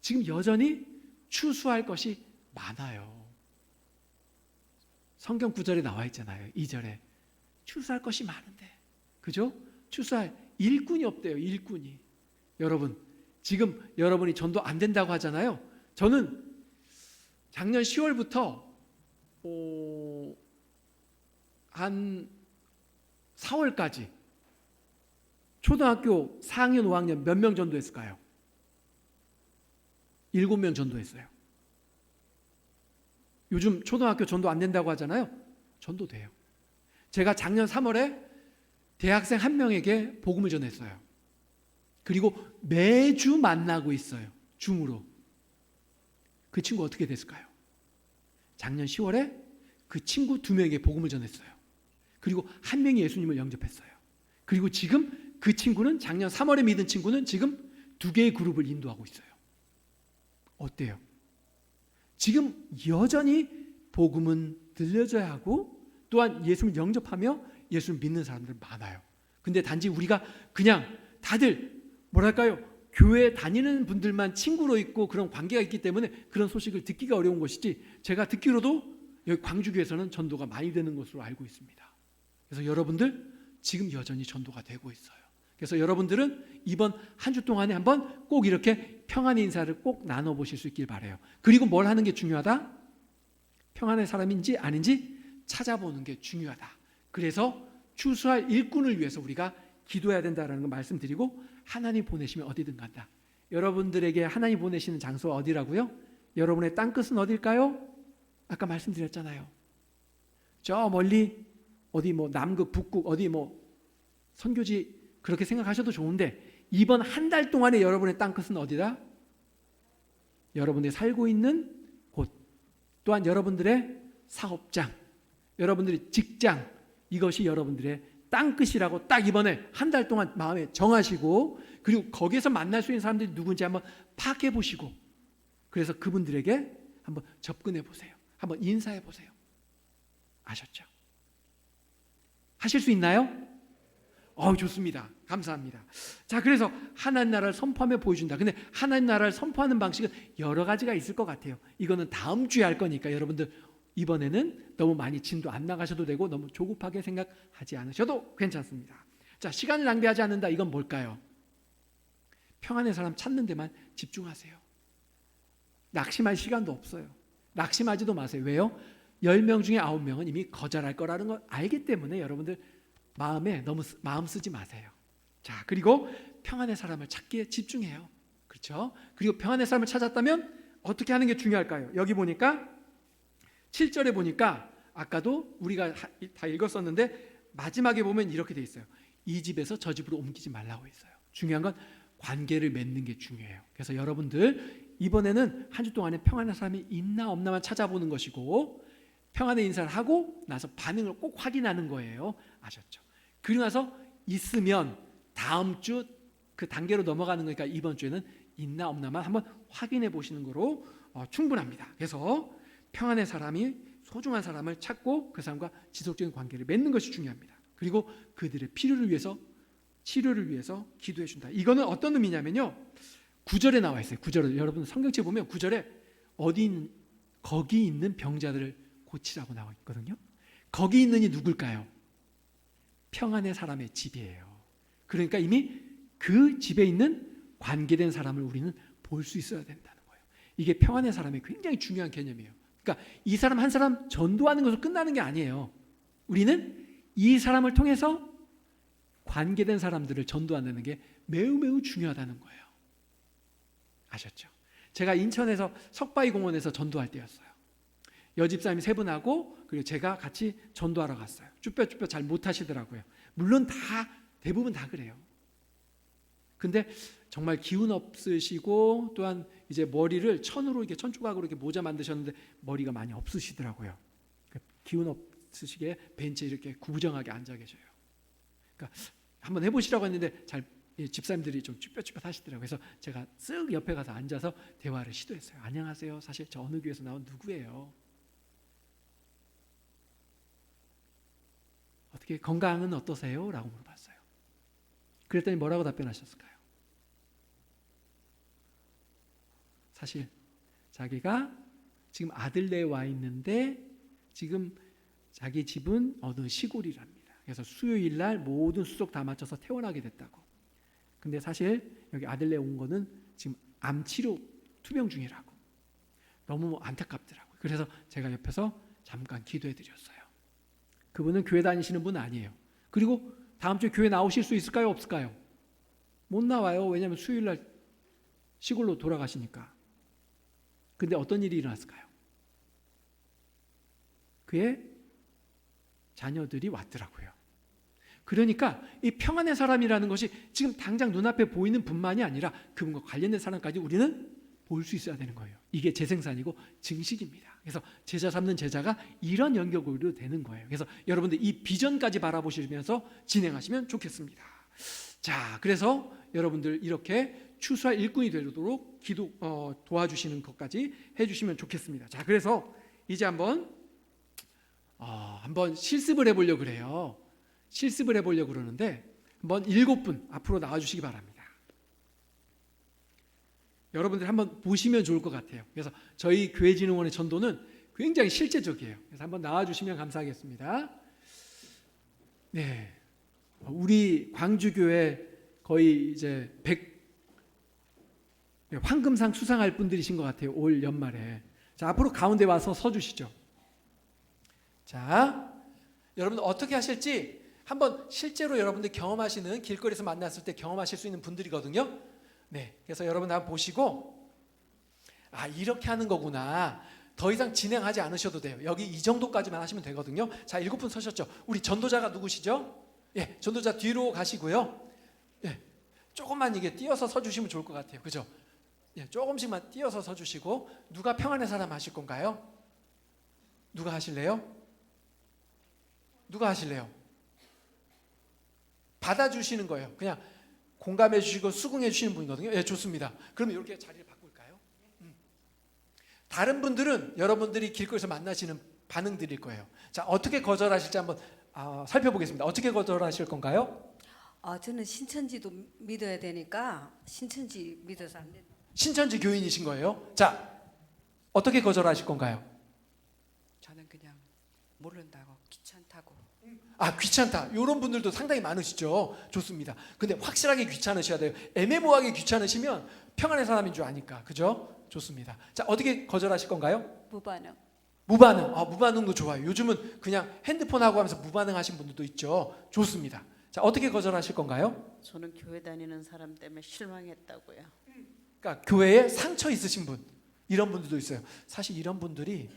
지금 여전히 추수할 것이 많아요. 성경 구절에 나와 있잖아요. 2절에 추수할 것이 많은데, 그죠? 추수할 일꾼이 없대요. 일꾼이. 여러분, 지금 여러분이 전도 안 된다고 하잖아요. 저는 작년 10월부터 한 4월까지 초등학교 4학년, 5학년 몇 명 전도했을까요? 7명 전도했어요. 요즘 초등학교 전도 안 된다고 하잖아요. 전도돼요. 제가 작년 3월에 대학생 1명에게 복음을 전했어요. 그리고 매주 만나고 있어요. 줌으로. 그 친구 어떻게 됐을까요? 작년 10월에 그 친구 2명에게 복음을 전했어요. 그리고 1명이 예수님을 영접했어요. 그리고 지금 그 친구는 작년 3월에 믿은 친구는 지금 2개의 그룹을 인도하고 있어요. 어때요? 지금 여전히 복음은 들려져야 하고 또한 예수를 영접하며 예수를 믿는 사람들 많아요. 근데 단지 우리가 그냥 다들 뭐랄까요? 교회 다니는 분들만 친구로 있고 그런 관계가 있기 때문에 그런 소식을 듣기가 어려운 것이지 제가 듣기로도 여기 광주교에서는 전도가 많이 되는 것으로 알고 있습니다. 그래서 여러분들 지금 여전히 전도가 되고 있어요. 그래서 여러분들은 이번 한 주 동안에 한번 꼭 이렇게 평안의 인사를 꼭 나눠보실 수 있길 바라요. 그리고 뭘 하는 게 중요하다? 평안의 사람인지 아닌지 찾아보는 게 중요하다. 그래서 추수할 일꾼을 위해서 우리가 기도해야 된다는 걸 말씀드리고 하나님 보내시면 어디든 간다. 여러분들에게 하나님 보내시는 장소가 어디라고요? 여러분의 땅끝은 어딜까요? 아까 말씀드렸잖아요. 저 멀리 어디 뭐 남극, 북극 어디 뭐 선교지 그렇게 생각하셔도 좋은데 이번 한 달 동안에 여러분의 땅끝은 어디다? 여러분들이 살고 있는 곳, 또한 여러분들의 사업장, 여러분들의 직장, 이것이 여러분들의 땅끝이라고 딱 이번에 한 달 동안 마음에 정하시고, 그리고 거기에서 만날 수 있는 사람들이 누군지 한번 파악해 보시고, 그래서 그분들에게 한번 접근해 보세요. 한번 인사해 보세요. 아셨죠? 하실 수 있나요? 좋습니다. 감사합니다. 자, 그래서 하나님 나라를 선포하며 보여준다. 근데 하나님 나라를 선포하는 방식은 여러 가지가 있을 것 같아요. 이거는 다음 주에 할 거니까 여러분들 이번에는 너무 많이 진도 안 나가셔도 되고 너무 조급하게 생각하지 않으셔도 괜찮습니다. 자, 시간을 낭비하지 않는다. 이건 뭘까요? 평안의 사람 찾는 데만 집중하세요. 낙심할 시간도 없어요. 낙심하지도 마세요. 왜요? 10명 중에 9명은 이미 거절할 거라는 걸 알기 때문에 여러분들 마음에 너무 마음 쓰지 마세요. 자, 그리고 평안의 사람을 찾기에 집중해요. 그렇죠? 그리고 평안의 사람을 찾았다면 어떻게 하는 게 중요할까요? 여기 보니까 7절에 보니까 아까도 우리가 다 읽었었는데 마지막에 보면 이렇게 돼 있어요. 이 집에서 저 집으로 옮기지 말라고 했어요. 중요한 건 관계를 맺는 게 중요해요. 그래서 여러분들 이번에는 한 주 동안에 평안한 사람이 있나 없나만 찾아보는 것이고, 평안의 인사를 하고 나서 반응을 꼭 확인하는 거예요. 아셨죠? 그리고 나서 있으면 다음 주 그 단계로 넘어가는 거니까 이번 주에는 있나 없나만 한번 확인해 보시는 거로 충분합니다. 그래서 평안의 사람이 소중한 사람을 찾고 그 사람과 지속적인 관계를 맺는 것이 중요합니다. 그리고 그들의 필요를 위해서, 치료를 위해서 기도해 준다. 이거는 어떤 의미냐면요, 9절에 나와 있어요. 9절에 여러분 성경책 보면 9절에 거기 있는 병자들을 고치라고 나와 있거든요. 거기 있는 이 누굴까요? 평안의 사람의 집이에요. 그러니까 이미 그 집에 있는 관계된 사람을 우리는 볼 수 있어야 된다는 거예요. 이게 평안의 사람의 굉장히 중요한 개념이에요. 그러니까 이 사람 한 사람 전도하는 것으로 끝나는 게 아니에요. 우리는 이 사람을 통해서 관계된 사람들을 전도한다는 게 매우 매우 중요하다는 거예요. 아셨죠? 제가 인천에서 석바위 공원에서 전도할 때였어요. 여집사님 3분하고 그리고 제가 같이 전도하러 갔어요. 쭈뼛쭈뼛 잘 못하시더라고요. 물론 대부분 다 그래요. 근데 정말 기운 없으시고 또한 이제 머리를 천으로 이렇게 천조각으로 이렇게 모자 만드셨는데 머리가 많이 없으시더라고요. 기운 없으시게 벤치에 이렇게 구부정하게 앉아 계셔요. 그러니까 한번 해보시라고 했는데 집사님들이 좀 쭈뼛쭈뼛 하시더라고요. 그래서 제가 쓱 옆에 가서 앉아서 대화를 시도했어요. 안녕하세요. 사실 저 어느 교회에서 나온 누구예요? 어떻게 건강은 어떠세요? 라고 물어봤어요. 그랬더니 뭐라고 답변하셨을까요? 사실 자기가 지금 아들네에 와 있는데 지금 자기 집은 어느 시골이랍니다. 그래서 수요일 날 모든 수속 다 맞춰서 퇴원하게 됐다고. 근데 사실 여기 아들네 온 거는 지금 암치료 투병 중이라고. 너무 안타깝더라고요. 그래서 제가 옆에서 잠깐 기도해 드렸어요. 그분은 교회 다니시는 분 아니에요. 그리고 다음 주에 교회 나오실 수 있을까요? 없을까요? 못 나와요. 왜냐하면 수요일 날 시골로 돌아가시니까. 근데 어떤 일이 일어났을까요? 그의 자녀들이 왔더라고요. 그러니까 이 평안의 사람이라는 것이 지금 당장 눈앞에 보이는 분만이 아니라 그분과 관련된 사람까지 우리는 볼 수 있어야 되는 거예요. 이게 재생산이고 증식입니다. 그래서 제자 삼는 제자가 이런 연결고리로 되는 거예요. 그래서 여러분들 이 비전까지 바라보시면서 진행하시면 좋겠습니다. 자, 그래서 여러분들 이렇게 추수할 일꾼이 되도록 도와주시는 것까지 해주시면 좋겠습니다. 자, 그래서 이제 한번 실습을 해보려고 그래요. 실습을 해보려고 그러는데 한번 7분 앞으로 나와주시기 바랍니다. 여러분들 한번 보시면 좋을 것 같아요. 그래서 저희 교회진흥원의 전도는 굉장히 실제적이에요. 그래서 한번 나와주시면 감사하겠습니다. 네, 우리 광주교회 거의 이제 황금상 수상할 분들이신 것 같아요. 올 연말에. 자, 앞으로 가운데 와서 서주시죠. 자, 여러분들 어떻게 하실지 한번 실제로 여러분들 경험하시는, 길거리에서 만났을 때 경험하실 수 있는 분들이거든요. 네, 그래서 여러분 한번 보시고 이렇게 하는 거구나. 더 이상 진행하지 않으셔도 돼요. 여기 이 정도까지만 하시면 되거든요. 자, 7분 서셨죠? 우리 전도자가 누구시죠? 예, 전도자 뒤로 가시고요. 예, 조금만 이게 띄어서 서주시면 좋을 것 같아요. 그죠? 예, 조금씩만 띄어서 서주시고. 누가 평안의 사람 하실 건가요? 누가 하실래요? 누가 하실래요? 받아주시는 거예요. 그냥 공감해 주시고 수긍해 주시는 분이거든요. 예, 좋습니다. 그럼 이렇게 자리를 바꿀까요? 다른 분들은 여러분들이 길거리에서 만나시는 반응들일 거예요. 자, 어떻게 거절하실지 한번 살펴보겠습니다. 어떻게 거절하실 건가요? 저는 신천지도 믿어야 되니까 신천지 믿어서 안 된다. 신천지 교인이신 거예요. 자, 어떻게 거절하실 건가요? 저는 그냥 모른다고 귀찮다고. 귀찮다. 이런 분들도 상당히 많으시죠. 좋습니다. 근데 확실하게 귀찮으셔야 돼요. 애매모호하게 귀찮으시면 평안의 사람인 줄 아니까. 그죠? 좋습니다. 자, 어떻게 거절하실 건가요? 무반응. 무반응. 무반응도 좋아요. 요즘은 그냥 핸드폰 하고 하면서 무반응 하신 분들도 있죠. 좋습니다. 자, 어떻게 거절하실 건가요? 저는 교회 다니는 사람 때문에 실망했다고요. 그러니까 교회에 상처 있으신 분, 이런 분들도 있어요. 사실 이런 분들이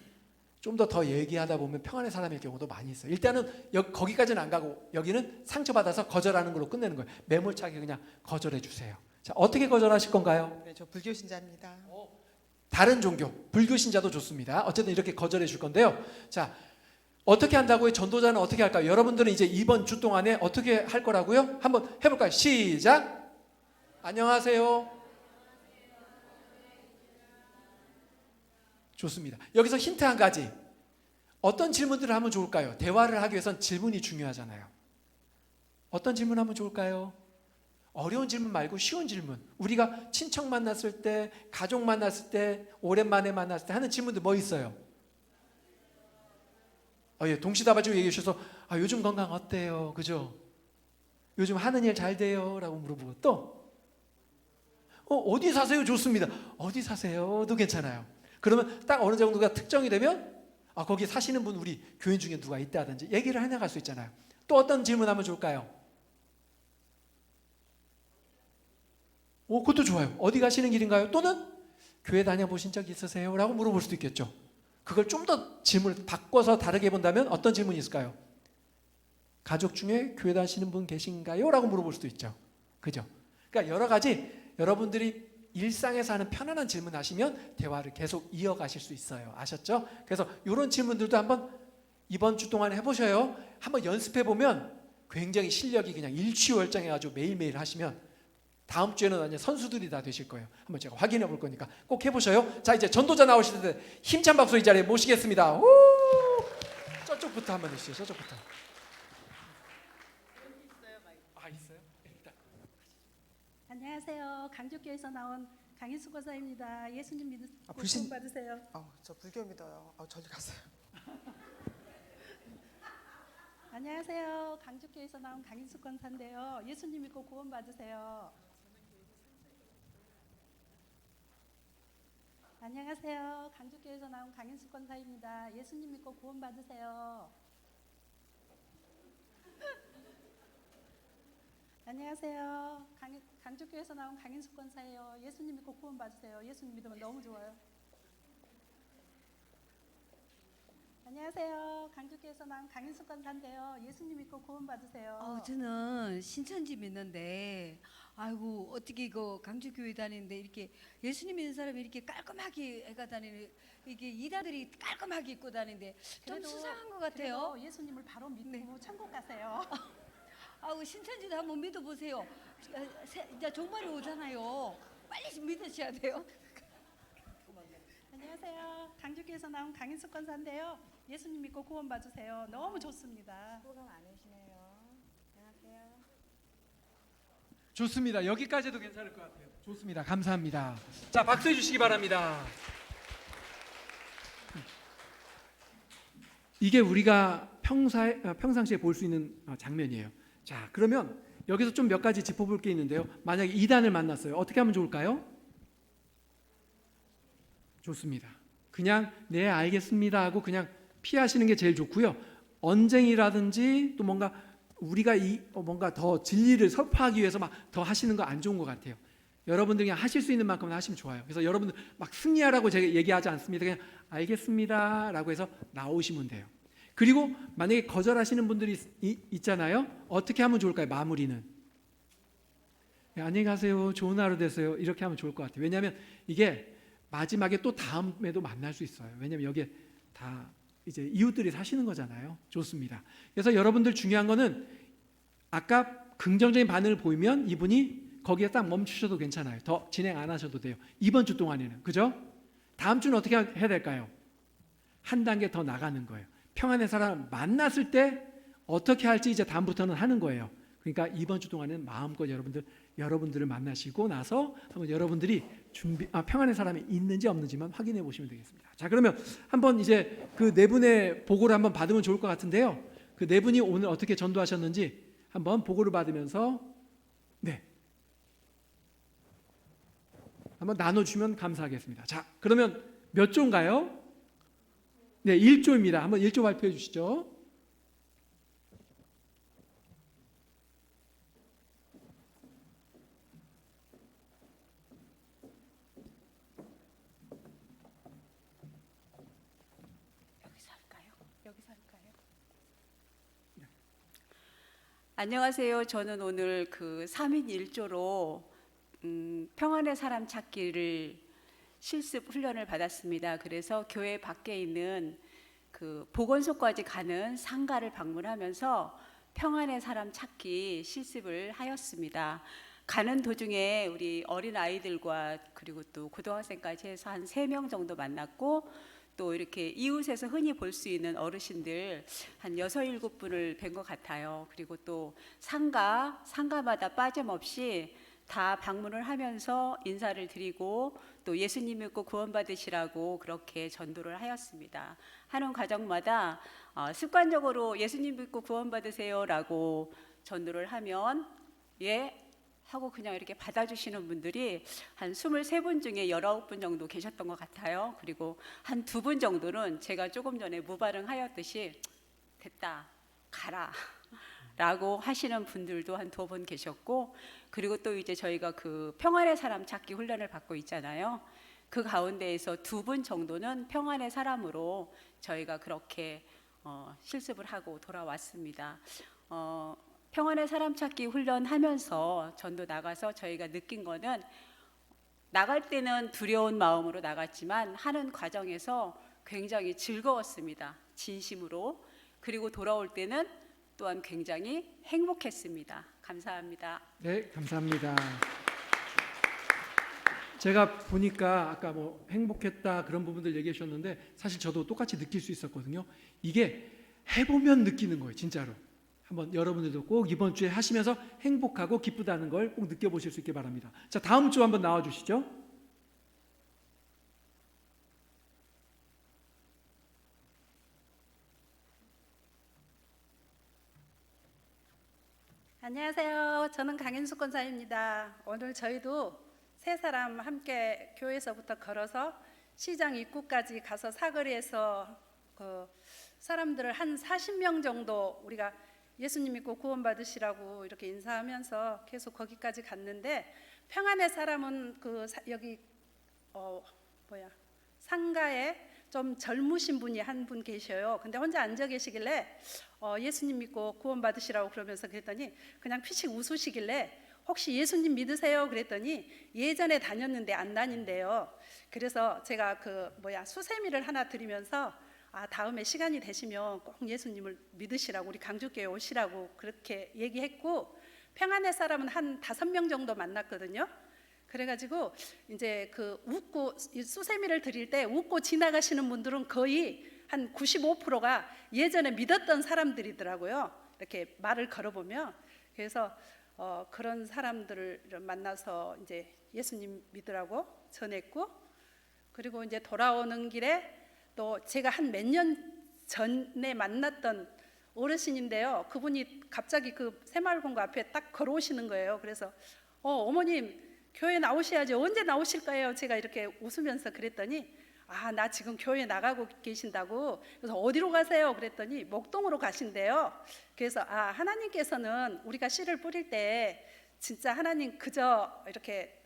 좀 더 얘기하다 보면 평안의 사람일 경우도 많이 있어요. 일단은 거기까지는 안 가고 여기는 상처받아서 거절하는 걸로 끝내는 거예요. 매몰차게 그냥 거절해 주세요. 자, 어떻게 거절하실 건가요? 네, 저 불교 신자입니다. 다른 종교, 불교 신자도 좋습니다. 어쨌든 이렇게 거절해 줄 건데요. 자, 어떻게 한다고요? 전도자는 어떻게 할까요? 여러분들은 이제 이번 주 동안에 어떻게 할 거라고요? 한번 해볼까요? 시작. 안녕하세요. 좋습니다. 여기서 힌트 한 가지. 어떤 질문들을 하면 좋을까요? 대화를 하기 위해선 질문이 중요하잖아요. 어떤 질문 하면 좋을까요? 어려운 질문 말고 쉬운 질문. 우리가 친척 만났을 때, 가족 만났을 때, 오랜만에 만났을 때 하는 질문들 뭐 있어요? 예, 동시다발적으로 얘기해 주셔서 요즘 건강 어때요? 그죠? 요즘 하는 일 잘 돼요? 라고 물어보고 또 어디 사세요? 좋습니다. 어디 사세요?도 괜찮아요. 그러면 딱 어느 정도가 특정이 되면 거기 사시는 분 우리 교인 중에 누가 있다든지 얘기를 해나갈 수 있잖아요. 또 어떤 질문하면 좋을까요? 그것도 좋아요. 어디 가시는 길인가요? 또는 교회 다녀보신 적 있으세요? 라고 물어볼 수도 있겠죠. 그걸 좀 더 질문을 바꿔서 다르게 본다면 어떤 질문이 있을까요? 가족 중에 교회 다니시는 분 계신가요? 라고 물어볼 수도 있죠. 그죠? 그러니까 여러 가지 여러분들이 일상에서 하는 편안한 질문 하시면 대화를 계속 이어가실 수 있어요. 아셨죠? 그래서 이런 질문들도 한번 이번 주 동안 해보셔요. 한번 연습해보면 굉장히 실력이 그냥 일취월장해가지고 매일매일 하시면 다음 주에는 완전 선수들이 다 되실 거예요. 한번 제가 확인해 볼 거니까 꼭 해보셔요. 자, 이제 전도자 나오실 때 힘찬 박수 이 자리에 모시겠습니다. 우! 저쪽부터 한번 해주시죠. 저쪽부터. 있어요? 일단. 안녕하세요. 강주교에서 나온 강인수 권사입니다. 예수님 믿으시고 불신- 구원 받으세요. 저 불교 믿어요. 저리 가세요. 안녕하세요. 강주교에서 나온 강인수 권사인데요. 예수님 믿고 구원 받으세요. 안녕하세요. 강주교에서 나온 강인수 권사입니다. 예수님 믿고 구원 받으세요. 안녕하세요. 강주교에서 나온 강인수 권사예요. 예수님 믿고 구원 받으세요. 예수님 믿으면 너무 좋아요. 안녕하세요. 강주교에서 나온 강인수 권사인데요. 예수님 믿고 구원 받으세요. 저는 신천지 믿는데 어떻게 이거 강주교회 다니는데 이렇게 예수님 믿는 사람이 이렇게 깔끔하게 애가 다니는 이게 이다들이 깔끔하게 입고 다니는데 좀 그래도- 수상한 것 같아요. 그래도 예수님을 바로 믿고 천국 가세요. 신천지도 한번 믿어보세요. 이제 종말이 오잖아요. 빨리 믿으셔야 돼요. 안녕하세요. 강주교에서 나온 강인수 권사인데요. 예수님 믿고 구원 받으세요. 너무 좋습니다. 수고가 많으시네요. 안녕하세요. 좋습니다. 여기까지도 괜찮을 것 같아요. 좋습니다. 감사합니다. 자, 박수해 주시기 바랍니다. 이게 우리가 평상시에 볼 수 있는 장면이에요. 자, 그러면 여기서 좀 몇 가지 짚어볼 게 있는데요. 만약에 이단을 만났어요. 어떻게 하면 좋을까요? 좋습니다. 그냥 네 알겠습니다 하고 그냥 피하시는 게 제일 좋고요. 언쟁이라든지 또 뭔가 우리가 뭔가 더 진리를 설파하기 위해서 막 더 하시는 거 안 좋은 것 같아요. 여러분들이 그냥 하실 수 있는 만큼은 하시면 좋아요. 그래서 여러분들 막 승리하라고 제가 얘기하지 않습니다. 그냥 알겠습니다라고 해서 나오시면 돼요. 그리고 만약에 거절하시는 분들이 있잖아요. 어떻게 하면 좋을까요? 마무리는 안녕히 가세요. 좋은 하루 되세요. 이렇게 하면 좋을 것 같아요. 왜냐하면 이게 마지막에 또 다음에도 만날 수 있어요. 왜냐하면 여기에 다 이제 이웃들이 사시는 거잖아요. 좋습니다. 그래서 여러분들 중요한 거는 아까 긍정적인 반응을 보이면 이분이 거기에 딱 멈추셔도 괜찮아요. 더 진행 안 하셔도 돼요. 이번 주 동안에는. 그죠? 다음 주는 어떻게 해야 될까요? 한 단계 더 나가는 거예요. 평안의 사람 만났을 때 어떻게 할지 이제 다음부터는 하는 거예요. 그러니까 이번 주 동안은 마음껏 여러분들을 만나시고 나서 한번 여러분들이 평안의 사람이 있는지 없는지만 확인해 보시면 되겠습니다. 자, 그러면 한번 이제 그 네 분의 보고를 한번 받으면 좋을 것 같은데요. 그 네 분이 오늘 어떻게 전도하셨는지 한번 보고를 받으면서 한번 나눠주면 감사하겠습니다. 자, 그러면 몇 조인가요? 네, 1조입니다. 한번 1조 발표해 주시죠. 여기서 할까요? 안녕하세요. 저는 오늘 그 3인 1조로 평안의 사람 찾기를 실습 훈련을 받았습니다. 그래서 교회 밖에 있는 그 보건소까지 가는 상가를 방문하면서 평안의 사람 찾기 실습을 하였습니다. 가는 도중에 우리 어린 아이들과 그리고 또 고등학생까지 해서 한 3명 정도 만났고, 또 이렇게 이웃에서 흔히 볼 수 있는 어르신들 한 6, 7분을 뵌 것 같아요. 그리고 또 상가마다 빠짐없이 다 방문을 하면서 인사를 드리고 또 예수님 믿고 구원받으시라고 그렇게 전도를 하였습니다. 하는 과정마다 습관적으로 예수님 믿고 구원받으세요 라고 전도를 하면 예 하고 그냥 이렇게 받아주시는 분들이 한 23분 중에 19분 정도 계셨던 것 같아요. 그리고 한 2분 정도는 제가 조금 전에 무발응하였듯이 됐다 가라 라고 하시는 분들도 한 2분 계셨고, 그리고 또 이제 저희가 그 평안의 사람 찾기 훈련을 받고 있잖아요. 그 가운데에서 2분 정도는 평안의 사람으로 저희가 그렇게 실습을 하고 돌아왔습니다. 평안의 사람 찾기 훈련하면서 전도 나가서 저희가 느낀 거는, 나갈 때는 두려운 마음으로 나갔지만 하는 과정에서 굉장히 즐거웠습니다. 진심으로. 그리고 돌아올 때는 또한 굉장히 행복했습니다. 감사합니다. 네, 감사합니다. 제가 보니까 아까 뭐 행복했다 그런 부분들 얘기해 주셨는데 사실 저도 똑같이 느낄 수 있었거든요. 이게 해보면 느끼는 거예요, 진짜로. 한번 여러분들도 꼭 이번 주에 하시면서 행복하고 기쁘다는 걸 꼭 느껴보실 수 있게 바랍니다. 자, 다음 주 한번 나와 주시죠. 안녕하세요. 저는 강인숙 권사입니다. 오늘 저희도 세 사람 함께 교회에서부터 걸어서 시장 입구까지 가서 사거리에서 그 사람들을 한 40명 정도 우리가 예수님 믿고 구원받으시라고 이렇게 인사하면서 계속 거기까지 갔는데, 평안의 사람은 여기 상가에 좀 젊으신 분이 한 분 계셔요. 근데 혼자 앉아 계시길래 예수님 믿고 구원받으시라고 그러면서 그랬더니 그냥 피식 웃으시길래 혹시 예수님 믿으세요? 그랬더니 예전에 다녔는데 안 다닌대요. 그래서 제가 수세미를 하나 드리면서 다음에 시간이 되시면 꼭 예수님을 믿으시라고, 우리 강주교회 오시라고 그렇게 얘기했고, 평안의 사람은 한 5명 정도 만났거든요. 그래가지고 이제 웃고 수세미를 드릴 때 웃고 지나가시는 분들은 거의 한 95%가 예전에 믿었던 사람들이더라고요. 이렇게 말을 걸어보면. 그래서 그런 사람들을 만나서 이제 예수님 믿으라고 전했고, 그리고 이제 돌아오는 길에 또 제가 한 몇 년 전에 만났던 어르신인데요. 그분이 갑자기 그 새마을공고 앞에 딱 걸어오시는 거예요. 그래서 어머님 교회 나오셔야지, 언제 나오실 거예요? 제가 이렇게 웃으면서 그랬더니 나 지금 교회 나가고 계신다고. 그래서 어디로 가세요? 그랬더니 목동으로 가신대요. 그래서 하나님께서는 우리가 씨를 뿌릴 때 진짜 하나님 그저 이렇게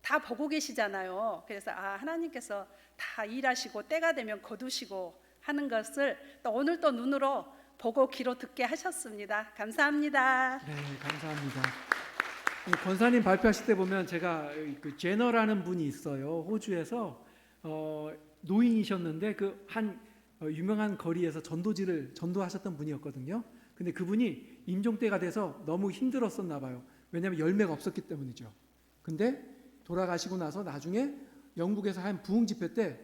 다 보고 계시잖아요. 그래서 하나님께서 다 일하시고 때가 되면 거두시고 하는 것을 또 오늘 또 눈으로 보고 귀로 듣게 하셨습니다. 감사합니다. 네, 감사합니다. 권사님 발표하실 때 보면 제가 그 제너라는 분이 있어요. 호주에서 노인이셨는데 그 한 유명한 거리에서 전도지를 전도하셨던 분이었거든요. 근데 그분이 임종 때가 돼서 너무 힘들었었나 봐요. 왜냐하면 열매가 없었기 때문이죠. 근데 돌아가시고 나서 나중에 영국에서 한 부흥 집회 때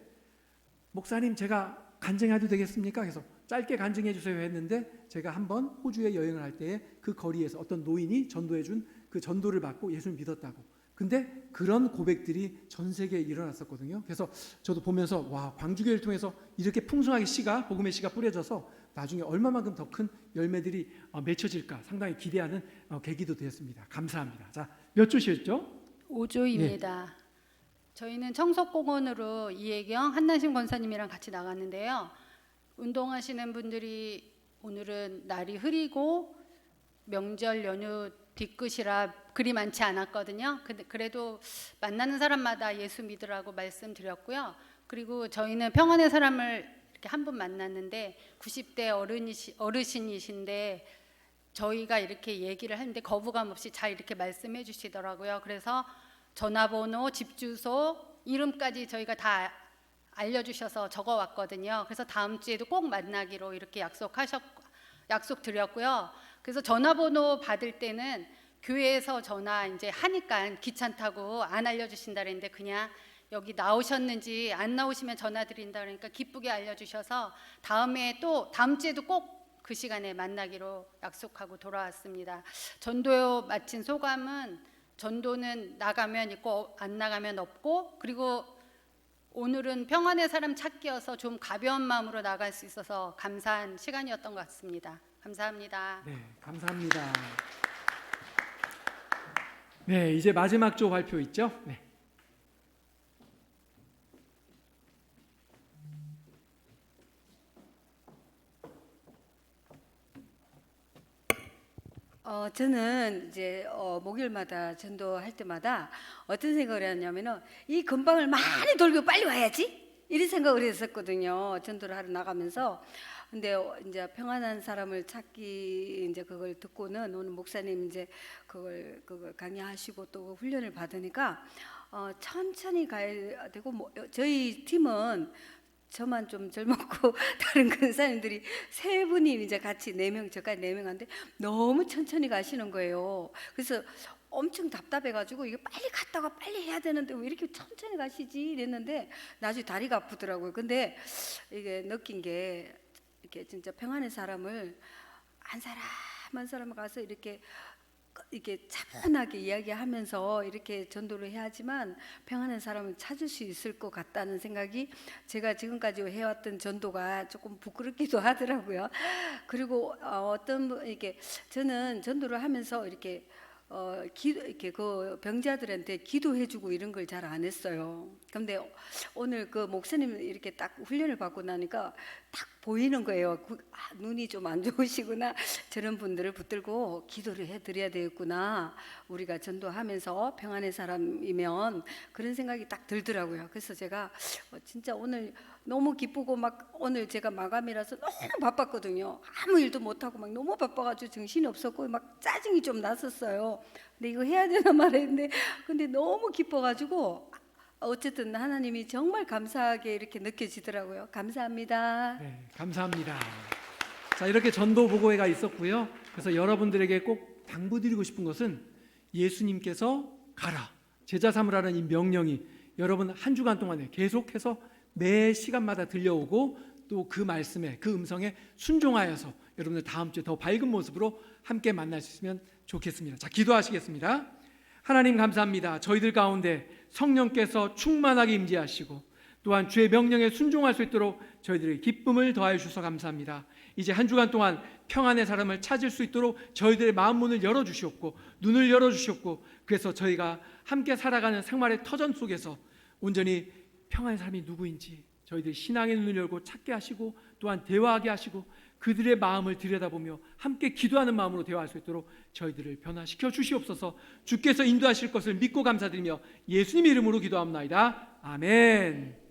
목사님 제가 간증해도 되겠습니까? 그래서 짧게 간증해 주세요 했는데 제가 한번 호주에 여행을 할 때에 그 거리에서 어떤 노인이 전도해 준 그 전도를 받고 예수를 믿었다고. 근데 그런 고백들이 전 세계에 일어났었거든요. 그래서 저도 보면서 와, 광주교회를 통해서 이렇게 풍성하게 복음의 씨가 뿌려져서 나중에 얼마만큼 더 큰 열매들이 맺혀질까 상당히 기대하는 계기도 되었습니다. 감사합니다. 자, 몇 주시였죠? 5조입니다. 저희는 청석공원으로 이혜경 한나심 권사님이랑 같이 나갔는데요. 운동하시는 분들이 오늘은 날이 흐리고 명절 연휴 뒤끝이라 그리 많지 않았거든요. 근데 그래도 만나는 사람마다 예수 믿으라고 말씀드렸고요. 그리고 저희는 평안의 사람을 이렇게 한 분 만났는데 90대 어르신이신데 저희가 이렇게 얘기를 하는데 거부감 없이 잘 이렇게 말씀해 주시더라고요. 그래서 전화번호, 집 주소, 이름까지 저희가 다 알려주셔서 적어왔거든요. 그래서 다음 주에도 꼭 만나기로 이렇게 약속드렸고요. 그래서 전화번호 받을 때는 교회에서 전화 이제 하니까 귀찮다고 안 알려주신다 그랬는데 그냥 여기 나오셨는지 안 나오시면 전화 드린다 그러니까 기쁘게 알려주셔서 다음 주에도 꼭 그 시간에 만나기로 약속하고 돌아왔습니다. 전도 마친 소감은 전도는 나가면 있고 안 나가면 없고 그리고 오늘은 평안의 사람 찾기여서 좀 가벼운 마음으로 나갈 수 있어서 감사한 시간이었던 것 같습니다. 감사합니다. 네, 감사합니다. 네, 이제 마지막 조 발표 있죠? 네. 저는 이제 목요일마다 전도할 때마다 어떤 생각을 했냐면은 이 건방을 많이 돌고 빨리 와야지 이런 생각을 했었거든요. 전도를 하러 나가면서. 근데 이제 평안한 사람을 찾기 이제 그걸 듣고는 오늘 목사님 이제 그걸 강의하시고 또 훈련을 받으니까 천천히 가야 되고 저희 팀은 저만 좀 젊었고 다른 근사님들이 세 분이 이제 같이 4명 저까지 4명한데 너무 천천히 가시는 거예요. 그래서 엄청 답답해가지고 이게 빨리 갔다가 빨리 해야 되는데 왜 이렇게 천천히 가시지 이랬는데 나중에 다리가 아프더라고요. 근데 이게 느낀 게 이렇게 진짜 평안의 사람을 한 사람을 가서 이렇게 차분하게 이야기하면서 이렇게 전도를 해야지만 평안한 사람을 찾을 수 있을 것 같다는 생각이 제가 지금까지 해왔던 전도가 조금 부끄럽기도 하더라고요. 그리고 이렇게 저는 전도를 하면서 이렇게 그 병자들한테 기도해주고 이런 걸 잘 안 했어요. 근데 오늘 그 목사님 이렇게 딱 훈련을 받고 나니까 딱 보이는 거예요. 눈이 좀 안 좋으시구나. 저런 분들을 붙들고 기도를 해드려야 되겠구나. 우리가 전도하면서 평안의 사람이면 그런 생각이 딱 들더라고요. 그래서 제가 진짜 오늘 너무 기쁘고 막 오늘 제가 마감이라서 너무 바빴거든요. 아무 일도 못하고 막 너무 바빠가지고 정신이 없었고 막 짜증이 좀 났었어요. 근데 이거 해야 되나 말했는데 근데 너무 기뻐가지고 어쨌든 하나님이 정말 감사하게 이렇게 느껴지더라고요. 감사합니다. 네, 감사합니다. 자, 이렇게 전도 보고회가 있었고요. 그래서 여러분들에게 꼭 당부드리고 싶은 것은 예수님께서 가라, 제자 삼으라는 이 명령이 여러분 한 주간 동안에 계속해서 매 시간마다 들려오고 또 그 말씀에 그 음성에 순종하여서 여러분들 다음 주에 더 밝은 모습으로 함께 만날 수 있으면 좋겠습니다. 자, 기도하시겠습니다. 하나님 감사합니다. 저희들 가운데 성령께서 충만하게 임재하시고 또한 주의 명령에 순종할 수 있도록 저희들에게 기쁨을 더하여 주셔서 감사합니다. 이제 한 주간 동안 평안의 사람을 찾을 수 있도록 저희들의 마음 문을 열어주시옵고 눈을 열어주시옵고 그래서 저희가 함께 살아가는 생활의 터전 속에서 온전히 평안의 사람이 누구인지 저희들 신앙의 눈을 열고 찾게 하시고 또한 대화하게 하시고 그들의 마음을 들여다보며 함께 기도하는 마음으로 대화할 수 있도록 저희들을 변화시켜 주시옵소서. 주께서 인도하실 것을 믿고 감사드리며 예수님 이름으로 기도합나이다. 아멘.